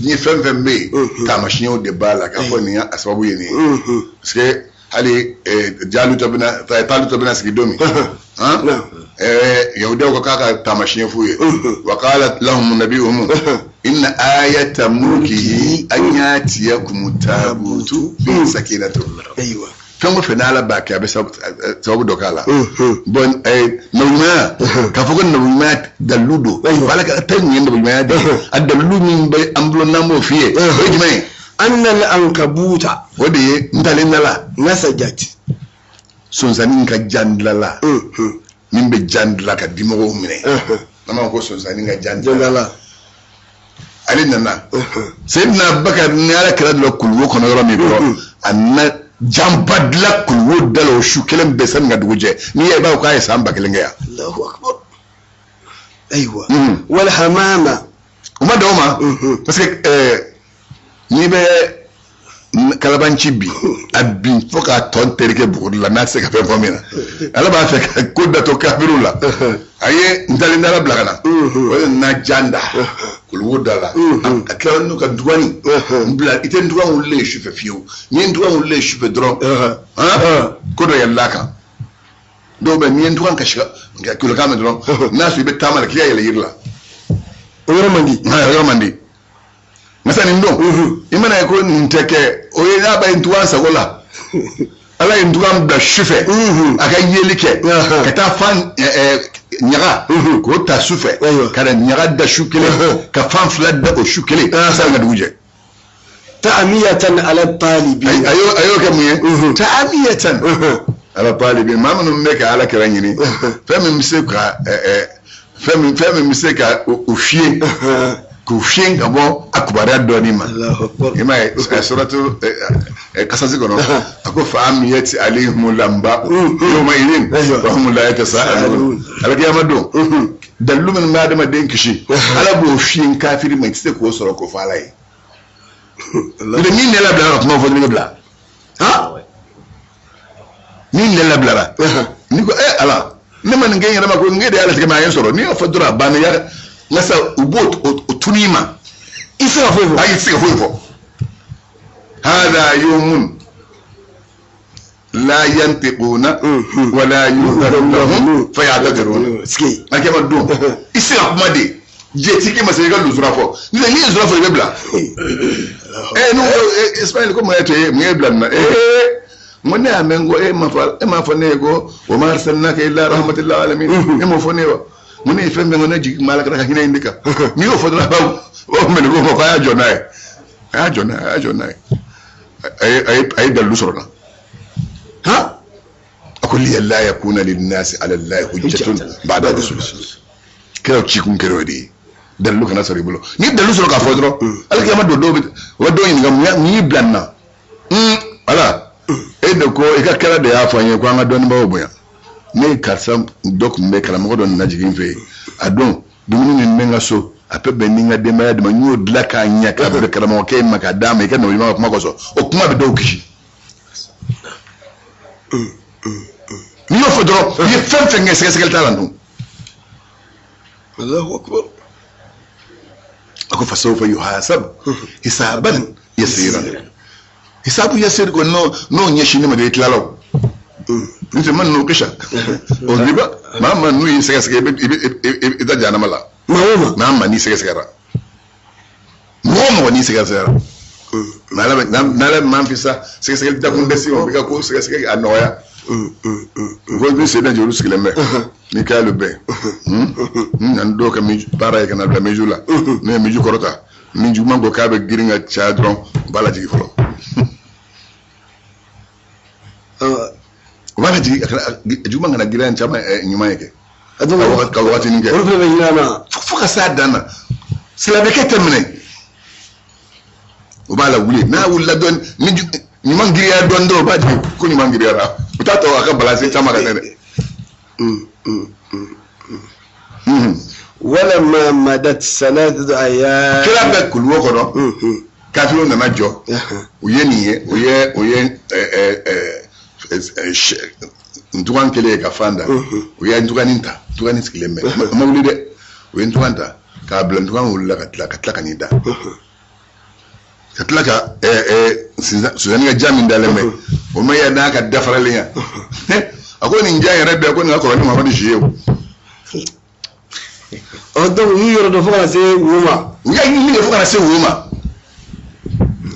ni fem be ta mashinyo de bala ka ko ni asbabu yeni parce que hali jalu tabina sigidomi يهودي وكاكا تامشين فوي وقالت لهم نبيهم إن آية ملكه أن يأتيكم التابوت في سكينة أيوة فما فنالا باكي أبي سبب دوكالا بون نوما كفوكن نوما دلودو بالك أتنين نوما الدلود من بي أمبلو نامو فيه ويجمعي أن العنكبوت ودي نتالين لا نسجت سنسانين كجاندلا min be jandla ka dimogo mine nama ko so sani nga jandla ali nana sayyidina bakar ni ala kala do kulwo kono yoro mi bro anna jambadla kulwo dalo shukelen be san nga duguje ni e ba ko ay samba kelenga ya Allahu akbar aywa wal hamama uma doma parce que ni be kalabanci bi abin foka ton terike bugur la na se ka fe famina ala ba fe ko da to kafiru la aye ndali ndala blagana wala na janda kul wudala aklan no ka duwani mbla ite nduwa ulle shufe fiu ni nduwa ulle shufe dron ko do yalla ka do be ni nduwa ka shiga kul ka me dron na su be tamala kiya yela yirla yoro mandi masani ndo imana ko nteke oye na ba ntuwa sagola ala ntuwa mbla shufe aka yelike kata fan nyaga ko ta shufe kada nyaga da shukele ka fan flad da o shukele sa ga duje ta'amiyatan ala talibi ayo kamuye ta'amiyatan على طالبين ما من ميك على كرانيني فهم مسكا فهم مسكا وفين كوفين كبو أكبر دوني ما الله أكبر إما سورة قصص كنا أكو فهم يأتي عليهم الأنباء يوم إذن وهم لا يتساءلون على كي أمدو دلوا من ما دم دين كشي على بوفين كافر ما يستكوا سرقوا فعلي إذا مين نلا بلا ما فضل بلا ها مين نلا بلا نقول الله نما نجي نما كون نجي ده على كما ينصروا نيو فدرا بانيا nasa ubot utunima إسرع فوفو هاي تسيق فوفو هذا يوم لا ينطقون ولا يؤذن لهم فيعتذرون سكي أنا كمان دوم إسرع مادي جيتي كما سيقول لزرافو نزل ليه زرافو يبلا نو إسماعيل كم ما يتوه ما يبلا من يعمل ما فنيجو وما أرسلناك إلا رحمة الله العالمين ما فنيجو من يفهم من نجيك مالك راه هنا عندك ميو فضلا باو من روما فيا جوناي يا جوناي اي دلو سرنا ها اقول لي لا يكون للناس على الله حجة بعد الرسول كيو تشيكون كيرو دي دلو كنا سري بلو ني دلو سرو كا فودرو الك يما دو ودو نغام ني بلاننا ala edo ko ikakala de afanye kwa ngadoni bawo boya ne karsam dok mbe kala mo don najigin fe adon dumuni ni menga so ape beninga de mayad ma nyu dlaka nyaka be kala mo ke makadama ke no ma kuma ko so o kuma be do kishi ni yo fodro ni fem fenge sekal talandu Allahu akbar ako fasawfa yuhasab hisaban yasira hisabu yasir ko no nyeshi ni ma de tlalo nti man no kisha o riba mama no yi sega ida jana mala mama ni sega mama ni sega nala man fisa sega da kun desi o biga ko sega anoya go bi se da jolu sikileme ni kalu be nan do ka mi para ka na da mejula ne miju korota mi ju mango ka be giringa chadron bala jigi folo wala ji juma ngana giran chama nyuma yake adon ka wakati ninge orfe be nyama fuka sadana sila beke temne ubala wuli na wulla don nyuma ngiriya don do ba ji ko nyuma ngiriya ra utato aka balance chama ka tene wala ma madat salatu ayat kila be kulwo ko no kafiro na majo uyeniye uye ntukan kele ka fanda uya ntukan inta ntukan iskileme mawlide uya ntukanta ka bla ntukan ulla ka kanida katlaka suzani ga jamin daleme o maya da ka dafara liya ako ni njaye rabbe ako ni ko ni Muhammad shiyew o do yi yoro do fara se wuma uya ni fara se wuma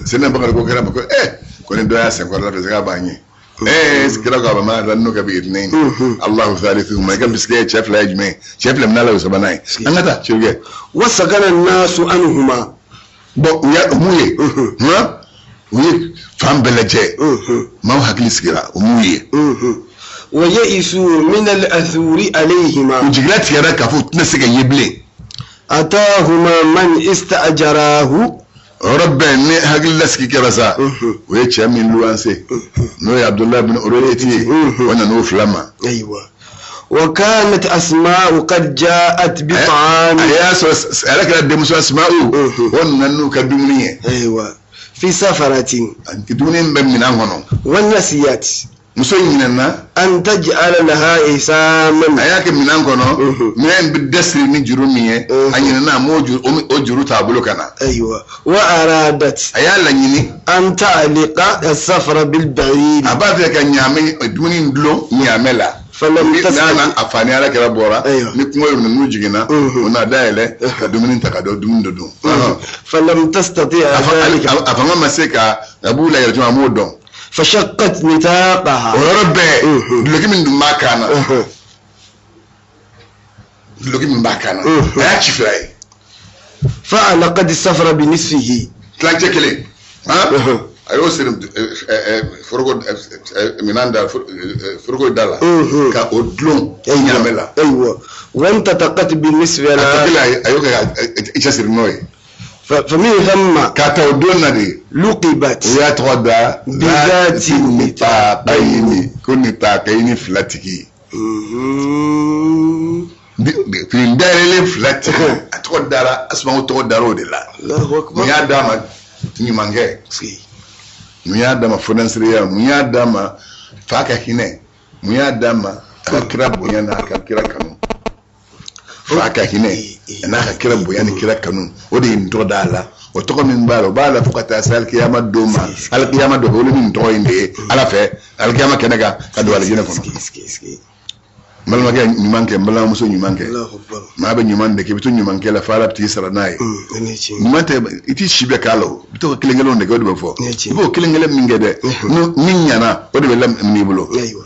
sene bakar ko kera ko ko ni do ya se ko la de ba nyi sikira ko ma ranno ka bi itnain Allah thalithuhuma kan biske chef la yajme chef la mnala usabanai angata chuge wasagana an-nasu anhuma bo ya umuye ha uye fambeleje ma hakili sikira umuye wa ya'isu min al-athuri alayhima ujigrat yara kafu tunasiga yeble atahuma man ista'jarahu ربنا هاجل لسكي كرسا ويتش من لوانسي نو عبد الله بن أوريتي وانا نوف لما ايوه وكانت اسماء قد جاءت بطعام يا سألك الدمس اسماء وانا نو كدمنيه ايوه في سفرة انت دونين من هنا والنسيات مسويننا ان تجعل لها إساما اياك من هنا من بالدسر من جروميه اننا موجود اجرو تابلو كنا ايوه وارادت ايالا نيني ان تعلق السفر بالبعيد ابا كان نيامي دونين دلو نياملا فلم تسمع afani ala kera bora ni kungo ni nujigina ona daele dumini takado dumindo dum فلم تستطيع ذلك afanga maseka abula ya tuma modon فشقت نطاقها وربي دلوكي من ماكانا دلوكي من ماكانا يا شفاي فعلقت السفر بنصفه تلاقي كلي ها ayo sirim forgo minanda forgo dala ka odlon nyamela ايوه وانت تقت بالنسبه لها atakila ayo ka ichasir noy فمن ثم kata odlon na de لقبت ya toda بذات nitaqaini kunni taqaini flatiki fin dalele flatiki atodara asma todaro de la الله اكبر ya dama nyumange muya dama fonansiriya muya dama faka hine muya dama akira bonya na akira kanu faka hine na akira bonya ni kira kanu odi ndo dala o to min bala fukata sal kiyama doma al kiyama do holu min to inde ala fe al kiyama kenaga kadu wala jina kono malma ga nyumanke mbala muso nyumanke الله اكبر ma ba nyumande ke bitu nyumanke la fara ti sara nayi mate iti shibe kalo bito kilengelo ndege wodi bafo bo kilengele mingede minyana wodi belam ni bulo ايوه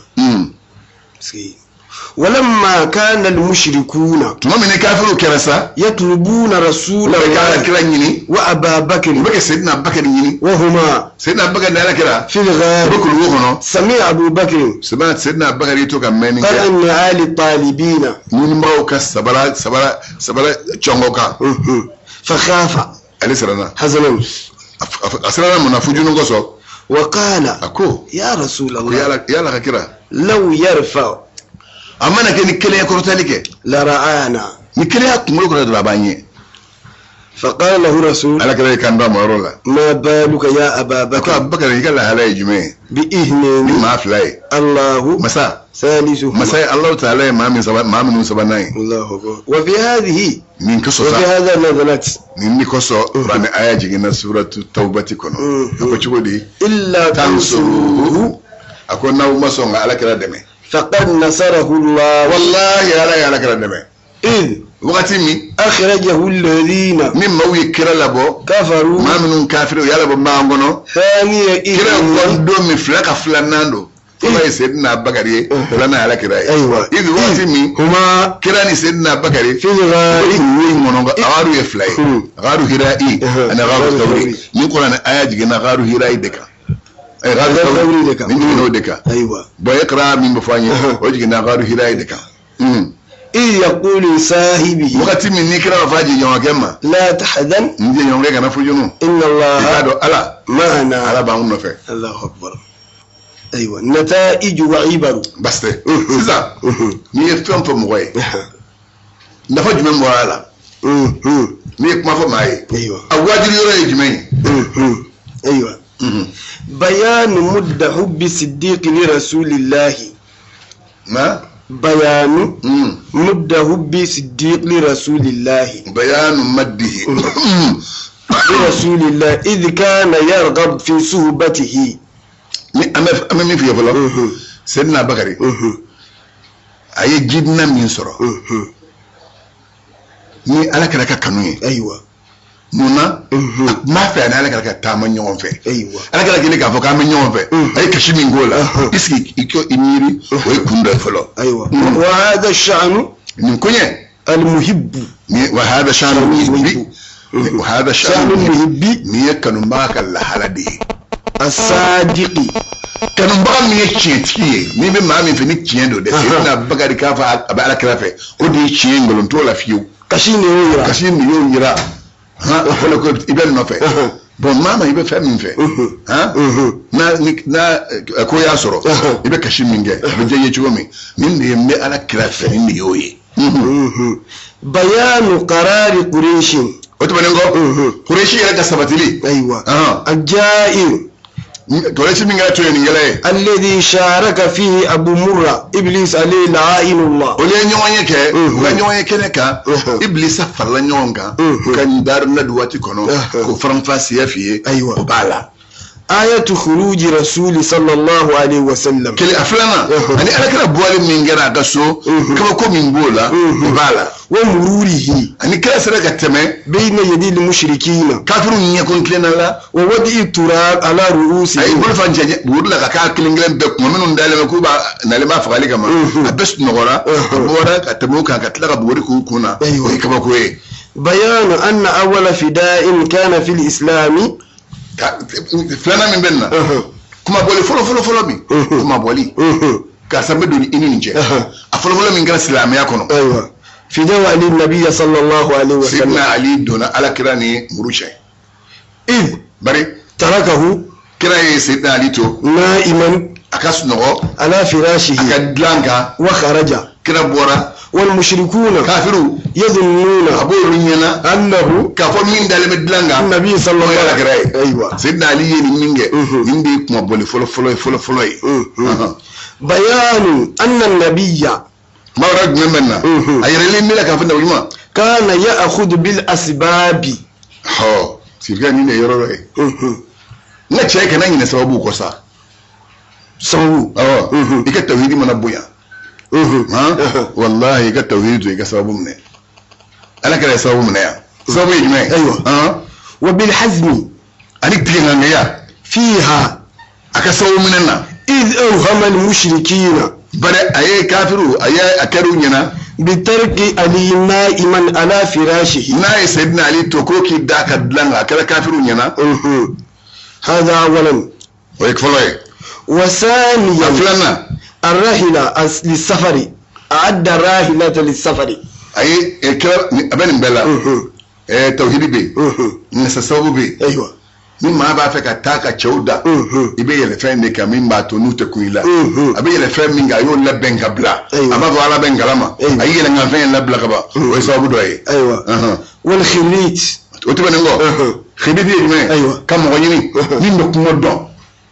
ولما كان المشركون tuma mine kafiru kerasa يطلبون رسول kala الله kira nyini وابا بكر bake sayyidina bakar nyini وهما sayyidina bakar dala kira في الغار bakul wo kono سمع ابو بكر sayyidina bakar yito kam men قال ke ان آل الطالبين mun mbaw ka sabara chongoka فخاف ali sarana حزنا asrana munafujunu goso وقال ako يا رسول ko الله yala ka kira لو يرفع amma na ke ni kele ko rotalike لرآنا ni kele akumulo ko da banye فقال له رسول ala kira kan da marola ما بالك يا أبا ko بكر abubakar yalla halay jume ni بإذن ma fly الله masa ثالثهما masai Allah ta'ala ma min sabanai الله أكبر وفي هذه min kaso وفي sa هذا نزلت ni koso rani aya jigina suratu taubati kono ko chugodi إلا تنصروه tansuruhu akon naw masonga ala kira deme فقد نصره الله wallahi ala kira deme إذ wakati mi أخرجه الذين ni mawi kira labo كفروا ma minun kafiru yala bo mangono ثاني kira إذ gondo mi flaka flanando kuma sayyidina bakari flana ala kira أيوة idu wakati mi هما kira ni sayyidina bakari في الغار wi mononga agaru ye flay agaru hirai ana agaru tawri ni qur'an aya jigina agaru hirai deka ay agaru tawri deka. min jigina deka أيوة boy iqra min bafanye o jigina agaru hirai deka إذ يقول لصاحبه wakati min ni kira faji nyawa kema لا تحزن nje nyonge kana fujunu إن الله ikado ala معنا ala ba unno fe الله أكبر أيوة نتائج وعبر baste sisa ni yefton fo moy nafa jume mo ala ni kuma fo mai أيوة awajiri yore jume أيوة بيان مدة حب الصديق لرسول الله ma بيان مدة حب الصديق لرسول الله bayanu maddihi لرسول الله إذ كان يرغب في صحبته ni ame mi fiye folo sayyidina bakari aye jidna min soro ni ala kala ka kanu ye أيوة muna ma fe na ala kala ka tama nyɔgɔn fɛ أيوة ala kala kele k'a fɔ k'an bɛ ɲɔgɔn fɛ aye kasi min k'o la iski iko imiri o ye kun dɔ fɔlɔ أيوة وهذا الشأن nin koɲɛ المحب ni wa hada shanu muhibbi wa hada شأن shanu المحب ni ye kanubaga ka lahala de ye الصادق kanubaga min ye tiɲɛtigi ye ni bɛ maa min fɛ ni tiɲɛ don dɛ sayyidina bakari k'a fɔ a bɛ ala kira fɛ o de ye tiɲɛ ngolon t'o la fiyewu كشين يورا kasi min y'o yira han o fɔra ko i bɛ nɔfɛ bon mama i bɛ fɛn min fɛ han na ko y'a sɔrɔ i bɛ kasi min kɛ a bɛ diya i ye cogo min nin de ye n bɛ ala kira fɛ nin de y'o ye بيان قرار قريش o tɛmɛnen kɔ kureshi yɛrɛ ka sabatili أيوة الجائر kureshi min kɛra to ye nin kɛla ye الذي شارك فيه أبو مرة إبليس عليه لعائن الله olu ye ɲɔgɔn ye kɛ u ka ɲɔgɔn ye kɛnɛ kan ibilisa farala ɲɔgɔn kan ka nin dari na du waati kɔnɔ k'o faranfasiya f'i ye Ayiwa. o b'a la آية خروج رسول صلى الله عليه وسلم kele a filanan ani ala kira bɔli min kɛra a ka so kabako min b'o la o b'a la ومروره ani kira sera ka tɛmɛ بين يدي المشركين kafiru ɲɛkun tilenna la ووضع التراب على a ye رؤوسهم bolo fan cɛ buru la ka k'a kelen kelen bɛɛ kuma minnu dalen bɛ k'u b'a nalen b'a fagali kama a bɛɛ sunɔgɔra a bɔra ka tɛmɛ o kan ka tila ka buguri k'u kun na o ye kabako ye بيان أن أول فداء كان في الإسلام filana min benna kuma boli folo mi kuma boli ka sambe doni ini nje a folo min gara silamiya kono aywa fi dawali nabiy sallallahu alaihi wasallam sidna ali dona ala kirani murushay id bari tarakahu kira sidna ali to na'iman akasnogo ala firashihi akadlanka wa kharaja kira bora wal mushrikuna kafiru yadhunnuna aboru nyana annahu kafo min dale medlanga nabiy sallallahu alaihi wasallam aywa sidna ali ni minge indi kuma boli folo bayanu anna nabiyya ما ورد مننا أيرلي ملا كان فينا وجماعة كان يأخذ بالأسباب ها سيرجع مين يروح نتشيء كنا ينسبه كوسا سو إيك التوحيد من أبويا ها والله إيك التوحيد إيك سببه منه أنا كده سببه منه سببه يجمع أيوة وبالحزم أنيك تيجي عندنا فيها أكسبه مننا إذ أوهم المشركين bare aye kafiru aye akaru nyana bitarki ali na'iman ala firashihi na sayyidina ali to ko ki daka dlanga akara kafiru nyana hada awalan wa yakfalay wa thaniyan aflana arrahila lisafari a'adda rahilata lisafari aye ekra aben bella tawhidi be nasasabu be aywa mimma ba feka taka chauda ibe yele fe ne ka mimba to nute kuila abe yele fe minga yo le benga bla ama do ala benga lama ayi yele nga fe la bla kaba o sabu doy aywa wal khilit o tiba ngo khibidi yime kam mo yini nimbe ko do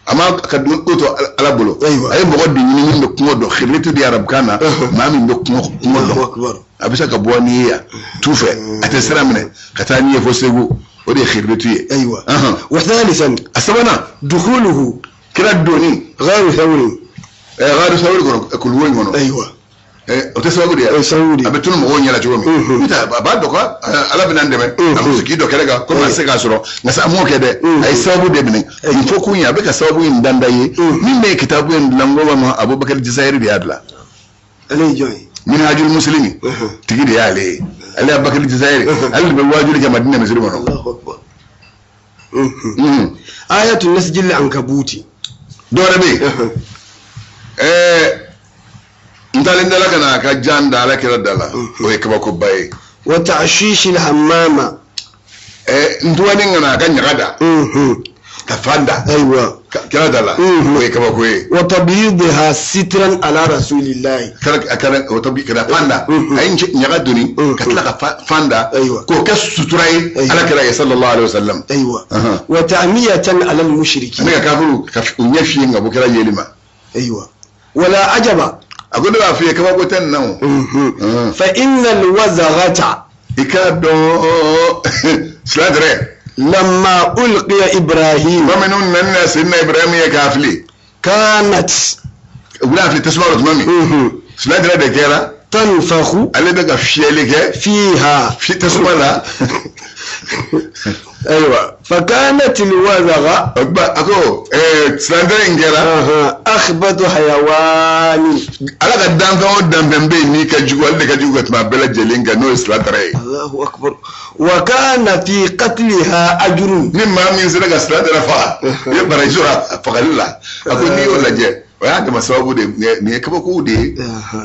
ama ka do to ala bolo ay mo goddi ni nimbe ko do khilitu di arab kana ma min be ko do abisa ka boni ya tufe atesra mine katani e fo segu ودي خربتي ايوه وثالثا اسمنا دخوله كلا دوني غير ثوري غير ثوري كل وين منو ايوه وتسوغدي سعودي ابتون مو نيلا جومي متى بعد دوكا على بنان دمي امسكي دو كلغا كما سيغا سورو نسا مو كده اي سبب دبني يفوكو يا بك سبب ندانداي مين مي كتابو لانغو ما ابو بكر الجزائري بيادلا علي جوي منهاج المسلمين تجي يا علي علي ابو بكر الجزائري اللي بواجه لك مدينه مسلمه الله اكبر آية النسج العنكبوتي دور بي انتالين دالا كنا كجان دالا كلا دالا ويكبا كوباي وتعشيش الحمامة انتواني ngana كان غدا كفاندا ايوه كلا دالا ويكبا كوي وتبييضها سترا على رسول الله كلا وتبي كلا فاندا اين نغدوني كتلا فاندا كو كسوتراي على كلا صلى الله عليه وسلم ايوه وتعمية على المشركين انا كافرو كفنيفي ngabo kala yelima ايوه ولا عجب اقول له في كما قلت نو فان الوزغه ikado sladre لما ألقي إبراهيم ومنون الناس إن إبراهيم يكافلي كانت ولا في تسمعوا تمامي سلادة دكيرا تنفخ اللي بقى في لك فيها في تسمع لا أيوة فكانت الوزغة أكو سلادة إنجيرا أخبط حيوان على قدام قدام بمبي كجوال كجوال ما بلا جلينجا نو سلادة الله أكبر وكان في قتلها أجر مما من سلادة سلادة رفع يبقى رجوع فقال أكو نيو لجي وهذا ما سواه ده نيكبكو ده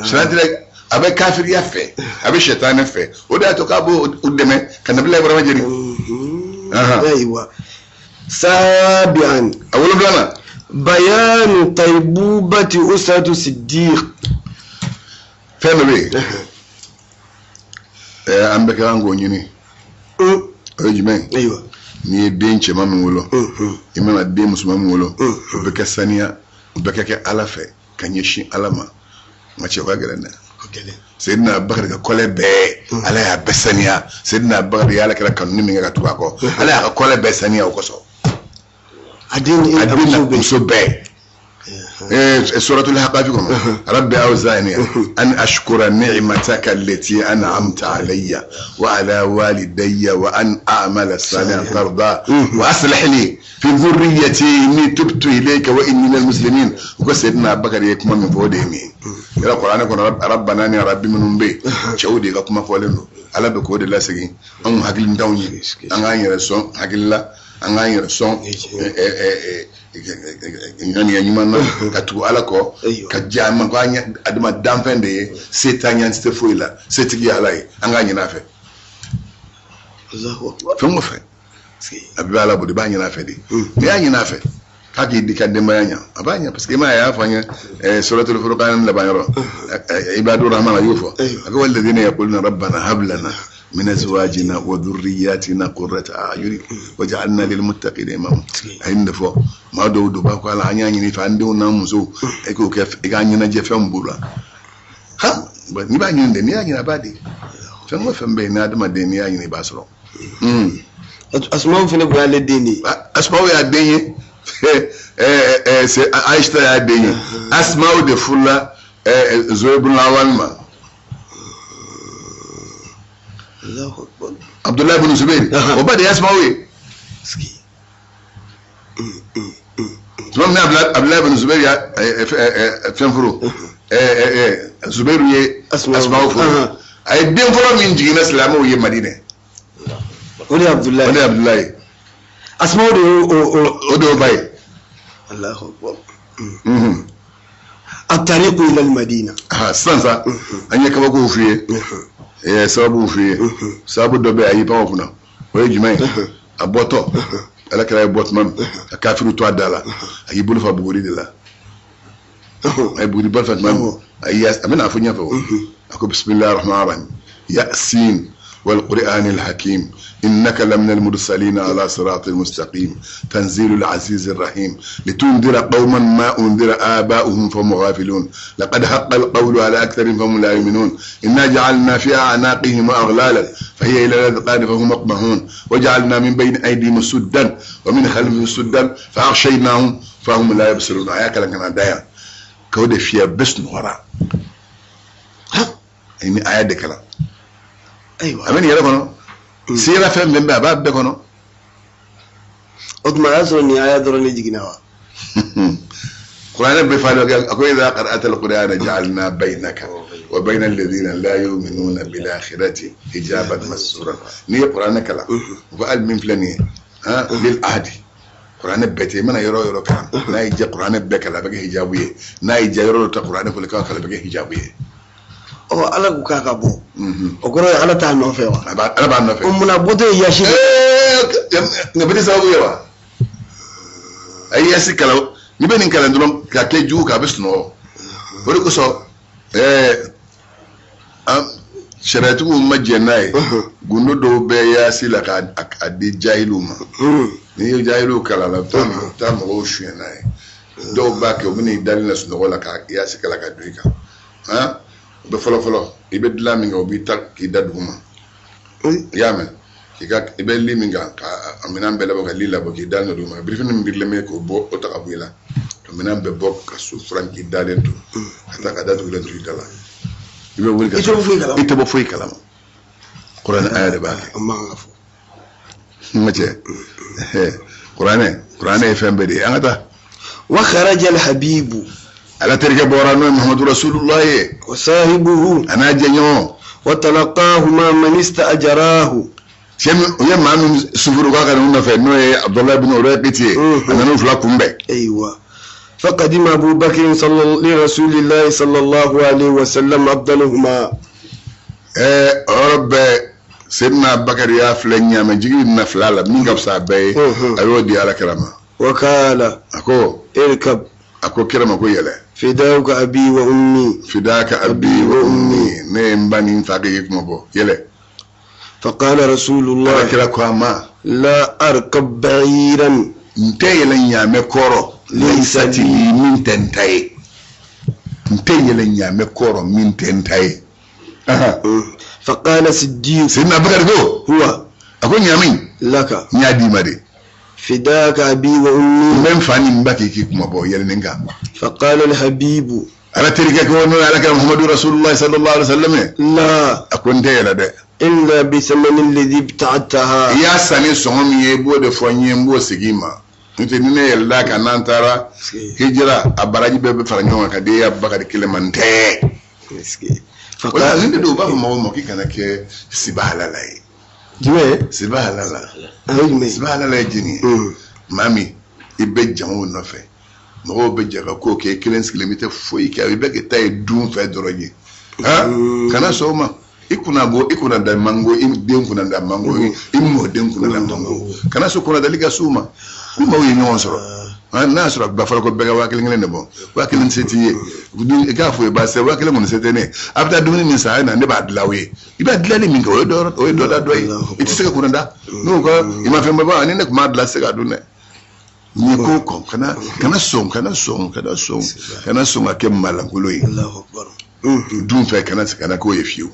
سلادة abe kafir yafe abe shetani yafe oda to kabo udeme kana bila ibrahim jeri ايوه سابعا اول بلانا بيان طيبوبة أسرة الصديق فهم بي ام بكان غونيني اجمع ايوه ni denche mami wolo imana de musulman wolo beka sania beka alafe kanyeshi alama mache kwa garana سيدنا أبو بكر كله بيه على بسنيا سيدنا أبو بكر يالك لا كانوا نمي كتوعكوا على كله بسنيا وكسو أدين أبو سبيه سورة الحق فيكم ربي أوزعني أن أشكر نعمتك التي أنعمت علي وعلى والدي وأن أعمل صالحا ترضى وأصلح لي في ذريتي إني تبت إليك وإني من المسلمين وقال سيدنا أبو بكر يكما من فودهمي يرى القرآن يقول ربنا يا ربي من بي شعودي كما فولنو على بكود الله سجين أم حقل داوني أنا يرسون حقل الله anga yira son ngani ya nyuma na ka tu ala ko ka jama ko anya adama damfende setan yan ste foila setigi ala anga nyina fe Allahu fengo fe abala budi ba nyina fe di ya nyina fe kaki dikande mayanya abanya parce que ma ya fanya suratul furqan la bayro ibadur rahman yufa ako alladhina yaquluna rabbana hab lana من ازواجنا وذرياتنا قرة اعين وجعلنا للمتقين اماما عند فو ما دو باكو على انياني ني فاندو نامسو اكو كيف اغاني نجي فمبولا ها ني با ني ندي ني بادي فم فم بي نادم دي ني ني باسرو اسمعوا في نبغى للديني اسمعوا يا ديني عائشة يا ديني اسمعوا دي فلا زويب الأول الله أكبر عبد الله بن زبير وبدأ يسمعوا تمام عبد الله بن زبير فين فرو زبير اسمعوا فرو اي دين فرو من جينا اسلامو ي مدينه ولي عبد الله اسمعوا ودو باي الله اكبر الطريق الى المدينه سانسا اني كبكو فيه sababu fi sababu do be ayi pa ofuna o jimay aboto ala kala botman kafiru to adala ayi bulu fa buguri de la ay buguri bal fatman ay yas amina afunya fa ako bismillahir rahmanir rahim yasin والقرآن الحكيم إنك لمن المرسلين على صراط المستقيم تنزيل العزيز الرحيم لتنذر قوما ما أنذر آباؤهم فهم غافلون لقد حق القول على أكثرهم فهم لا يؤمنون إنا جعلنا في أعناقهم أغلالا فهي إلى الأذقان فهم مقمحون وجعلنا من بين أيديهم سدا ومن خلفهم سدا فأغشيناهم فهم لا يبصرون آيات لكن دايا كود فيها بس نورا إني آيات كلام ايوه امين يلا كونو سيرا فهم من باب بكونو اضمع ازرني ايات درني جيناوا قران بفعل اكو اذا قرات القران جعلنا بينك وبين الذين لا يؤمنون بالاخره حجابا مستورا ني قران كلا وقال من فلاني ها للعهد قران بيتي من يرو كان ناي جي قران بكلا بك حجابيه ناي جي يرو قران فلكا كلا بك حجابيه o ala ku kaka bo o goro ala ta no fe wa ala ba no fe umuna bote ya shi ngabidi sababu yawa ay yasi kala ni benin kala ndulom ka ke ju ka bisno wori ko so sharatu majjenay gundo do be yasi la ka adi jailuma ni jailu kala la tam ro shuenay do ba ke o mini dalina suno wala ka yasi kala ka duika ha be folo ibe dlaminga obi tak ki daduma yamen ki ga ibe liminga ka aminan be labo lila bo ki dalno duma brifin mbirle me ko bo o ta abula to minan be bok ka su franki dalento ata ka dadu lentu dala ibe wul ka ite bo fuy kala qur'an ayade ba amma ngafu mace qur'an e fembe de angata wa kharaja al habibu على ترجع بورانو محمد رسول الله وصاحبه أنا جنيو وتلقاهما من استأجراه شم يوم ما من سفر قاعد نقول فإنه عبد الله بن أوريقتي أنا نفلكم به أيوة فقدم أبو بكر لرسول الله صلى الله عليه وسلم أفضلهما رب سيدنا بكر يا فلان من جيل نفلا من قبل سابي أيودي على كلامه وقال أكو اركب أكو كلامه كويله فداك أبي وأمي فداك أبي وأمي نيم بني فاقيك مبو يله فقال رسول الله لا أركب بعيرا نتي لن يامي كورو ليست لي من تنتاي نتي لن يامي كورو من تنتاي فقال صديق سيدنا بكر هو أكو نيامين لك نيادي مدي فداك أبي وأمي من فاني مباكي كيك مبو يلننغا فقال الحبيب على تركك ونو على محمد رسول الله صلى الله عليه وسلم لا أكون تيلا ده إلا بثمن الذي ابتعتها يا سامي سوم يبو de fonye mbo sigima nti nene yalla kan tara hijra abaraji bebe faranyo ka de ya bakari kilemante miski فقال نندو بابا ما هو مكي كان كي سبالة لاي jumɛn siba halala ayi jumɛn siba halala ye jini mami i bɛ jango nɔfɛ mɔgɔw bɛ jɛ ka ko kɛ kelen sigilen bɛ tɛ foyi kɛ i bɛ kɛ taa ye dun fɛ dɔrɔn ye kana sɔn o ma i kunna bɔ i kunna da mango i den kunna da mango i mɔden kunna da mango kana sɔn kunna dali ka s'u ma ni maaw ye ɲɔgɔn sɔrɔ n'a y'a sɔrɔ bafara ko bɛɛ ka 1000 de bɔ 1000 se t'i ye i k'a fɔ i ba se 1000 kɔni se tɛ ne a bɛ taa dumuni min san a ye na ne b'a dilan aw ye i b'a dilanni min kɛ o ye dɔ da dɔ ye i tɛ se ka kunna da n'o ko i ma fɛn bɛɛ ban ni ne tun b'a dilan se ka dun dɛ ni ko kɔn kana sɔn ka kɛ malangolo ye dun fɛ kana k'o ye fiyewu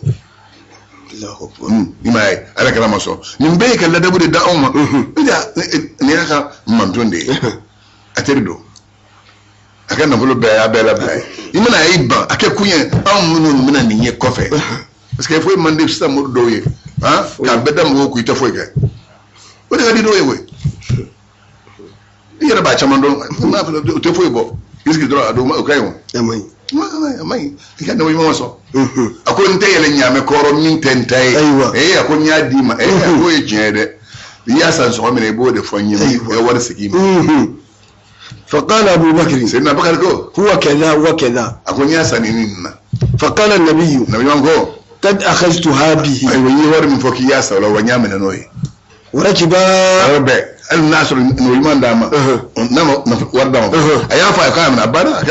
i m'a ye ala kɛra ma sɔn nin bɛɛ ye ka ladabu de da anw ma nin y'a ka manton de ye a teri don a ka nafolo bɛɛ y'a bɛɛ labila ye i mana a y'i ban a kɛ kun ye anw minnu bɛna nin ye kɔfɛ parce que foyi man di sisan mori dɔw ye k'a bɛɛ da mɔgɔw kun i tɛ foyi kɛ o de ka di dɔw ye koyi i yɛrɛ b'a caman dɔn o tɛ foyi bɔ i sigi dɔrɔn a don o ka ɲi o a ma ɲi i ka nabɔ ɲuman sɔn a ko n tɛ yɛlɛ ɲaamɛ kɔrɔ min tɛ n ta ye a ko n y'a d'i ma a k'o ye tiɲɛ ye dɛ i y'a san sɔgɔ min na i b'o de fɔ n ye i ka wari segin ma فقال أبو بكر سيدنا بكر هو كذا وكذا أكون يا سنيننا فقال النبي قد أخذتها به أيوة يوري من فوق ياسا ولا ونيامنا نوي وركب الناس نويمان داما نعم ورداما أيام فايقا من أبانا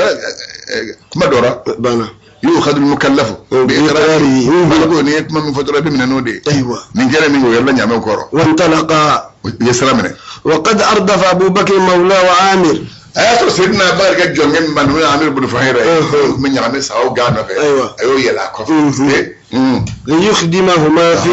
كما دورا بانا يؤخذ المكلف بإقراره فلقوا نيك من فترة من نودي أيوة من جرى من يلا نعمل كورو وانطلقا يسلمنا وقد أردف أبو بكر مولاه وعامر أيوة سيدنا بارك جونين من عامر بن فهيرة من يعمل ساو غانا في أيوة يلا كوف ليخدمهما في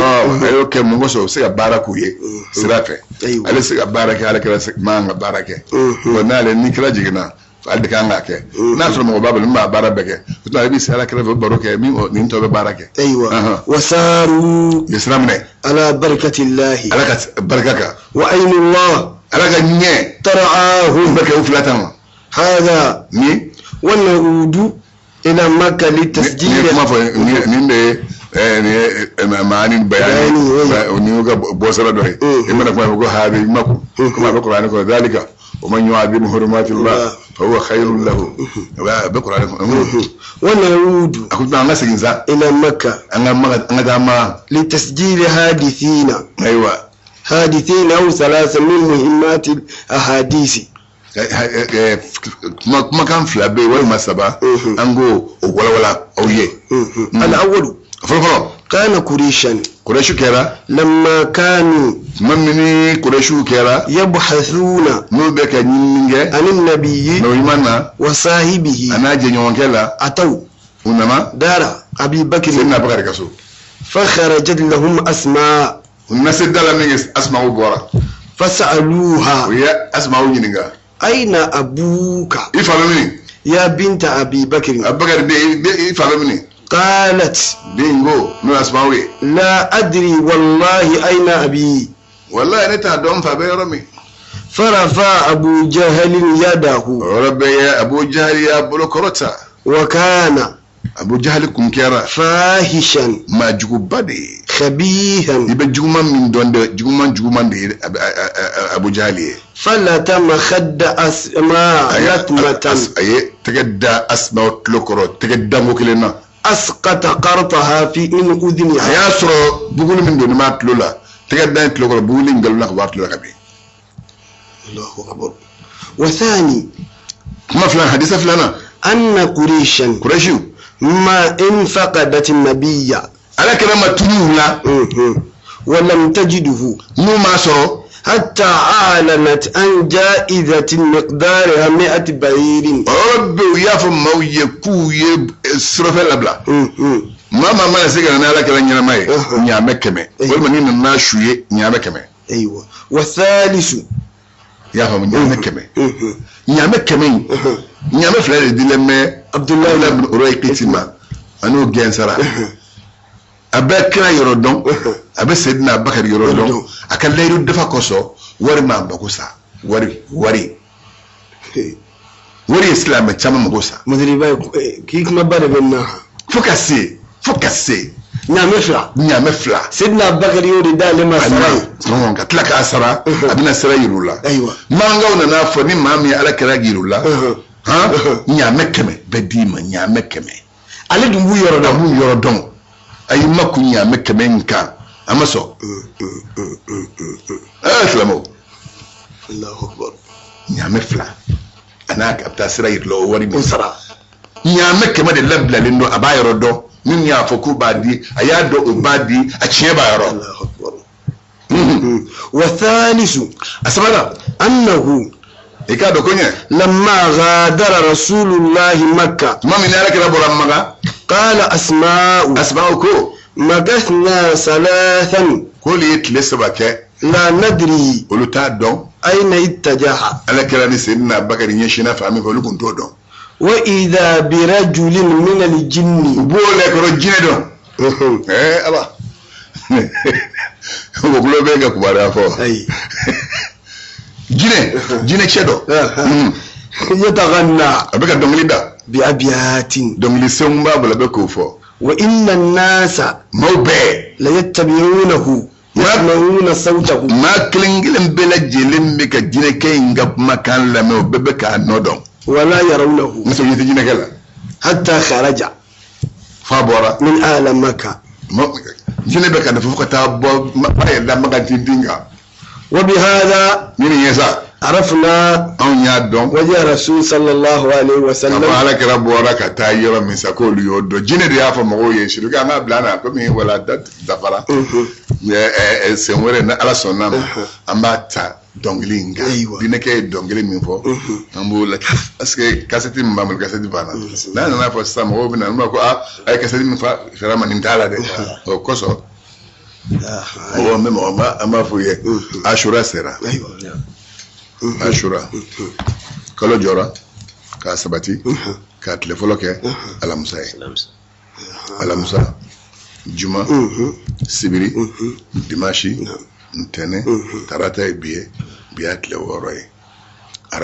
أيوة كم مغسو سيا باركويه سرافة أيوة سيا بارك على كلا ما بارك ونال نيكلا جينا فعند كان لك ناس لما بابل ما بارك فتنا يبي سيا كلا في باروك مين نينتو بارك أيوة وساروا يسلمنا على بركة الله على بركة وأين الله على جنيه ترعاهم بكوا فلاتهم هذا مين ونعود إلى مكة للتسجيل ما في نين معاني بيان ونيوكا بوسرة دوي إما نقول هذه مكو كما بقول عنك ذلك ومن يعظم حرمات الله فهو خير له بقول عنك ونعود أقول أنا سجنزا إلى مكة أنا دام لتسجيل حادثين أيوة حادثين أو 3 من مهمات الأحاديث ما كان فلابي ولا ما سبا أنغو ولا أو يه الأول فلو كان قريشا كرا لما كانوا مني كرشو كرا يبحثون نو بك نينجا عن النبي نو يمانا وصاحبه أنا جنيون كلا أتوا ونما دار أبي بكر سيدنا بكر كسو فخرجت لهم أسماء الناس دالا نيجس أسمعوا بورا فسألوها ويا أسمعوا نينجا أين أبوك يفهمني يا بنت أبي بكر أبو بكر دي يفهمني قالت دينغو نو أسمعوا لا أدري والله أين أبي والله أنا تعدون فبيرمي فرفع أبو جهل يده ربي يا أبو جهل يا أبو كروتا وكان أبو جهل كنكرا فاحشا ما جوبادي خبيثا يبقى جومان من دون جومان دي أبو جهل فلتم خد أسماء لتمة أيه تجد أسماء تلوكرو تجد موكلنا أسقط قرطها في من أذنها يا سرو بقول من دون ما تلولا تجد تلوكرو بقول إن قالوا لك بارت لك أبي الله أكبر. وثاني ما فلان حديث فلانا أن قريشا ما إن فقدت النبي على كلمة تلولا ولم تجده مو ما سرو حتى أعلنت عن جائزة مقدارها 100 بعير ربي ويافهم ما ويكو يسرف الأبلا ما نسيقنا نالا كلا نيامي نيامي كمي والمنين الناس شوية نيامي كمي أيوة. والثالث يافهم نيامي كمي نيامي كمي نيامي فلان دي لما عبد الله بن أريقي تيما أنو جانسرا أبا كلا يردون أبا سيدنا بكر يردون أكل لا يرد فكوسو وري ما بكوسا وري إسلام تشام مكوسا مدري باي كيك ما بره بينها فكسي nyame fla sidna bakar yodi dale masarai non ka tlaka asara abina sirayirula aywa manga ona na fo ni mami ala karagirula ha nyame keme bedima nyame keme ale dumbu yoro da mu yoro don ayi maku nyame keme nka amaso aslamo Allahu akbar nyame fla ana ka ta sirayirlo wari mi sara nyame keme de labla lindo abayoro do min ya foku badi ayado obadi a ciye bayoro Allahu akbar wa thalisu asmana annahu ikado kunye lamma ghadara rasulullahi makkah mami ne ala kira boram maga qala asma'u ko magathna salathan koli itle sabake la nadri uluta don aina ittajaha ala kira ni sayyidina bakari yin shi na fami ko lukun to don wa idha bi rajulin min al-jinn bole ko jine don aba wo gulo be ga kubara fo ay jine chedo yataghanna abeka donglida bi abiyatin dongli semba bala be ko fo wa inna an-nasa mawbe la yattabi'unahu yasma'una sawtahu ma klingilin bela jelin be ka jine kay ngap makan la me bebe ka nodon wala yarawnahu muso yiti jine kala hatta kharaja fa bora min ala makkah jine be ka da fuka ta bo ma ya da maganti dinga wa bi hadha min yesa عرفنا an ya don وجه رسول صلى الله عليه وسلم ala kira bora ka ta yira min sako liyo do jine da ya fa mago ye shi ga na blana ko mi wala dat dafara senwere na ala sonna amba ta donglinga dine ke dongli min fo ambo la aske kaseti mbamul kaseti bana na fo sam wo bina ma ko ay kaseti min fa farama nin tala de o koso o memo ama fo ye ashura sera ashura kalo jora ka sabati ka telefolo ke alamusa juma sibiri dimashi ntene tarata biye biya tile woro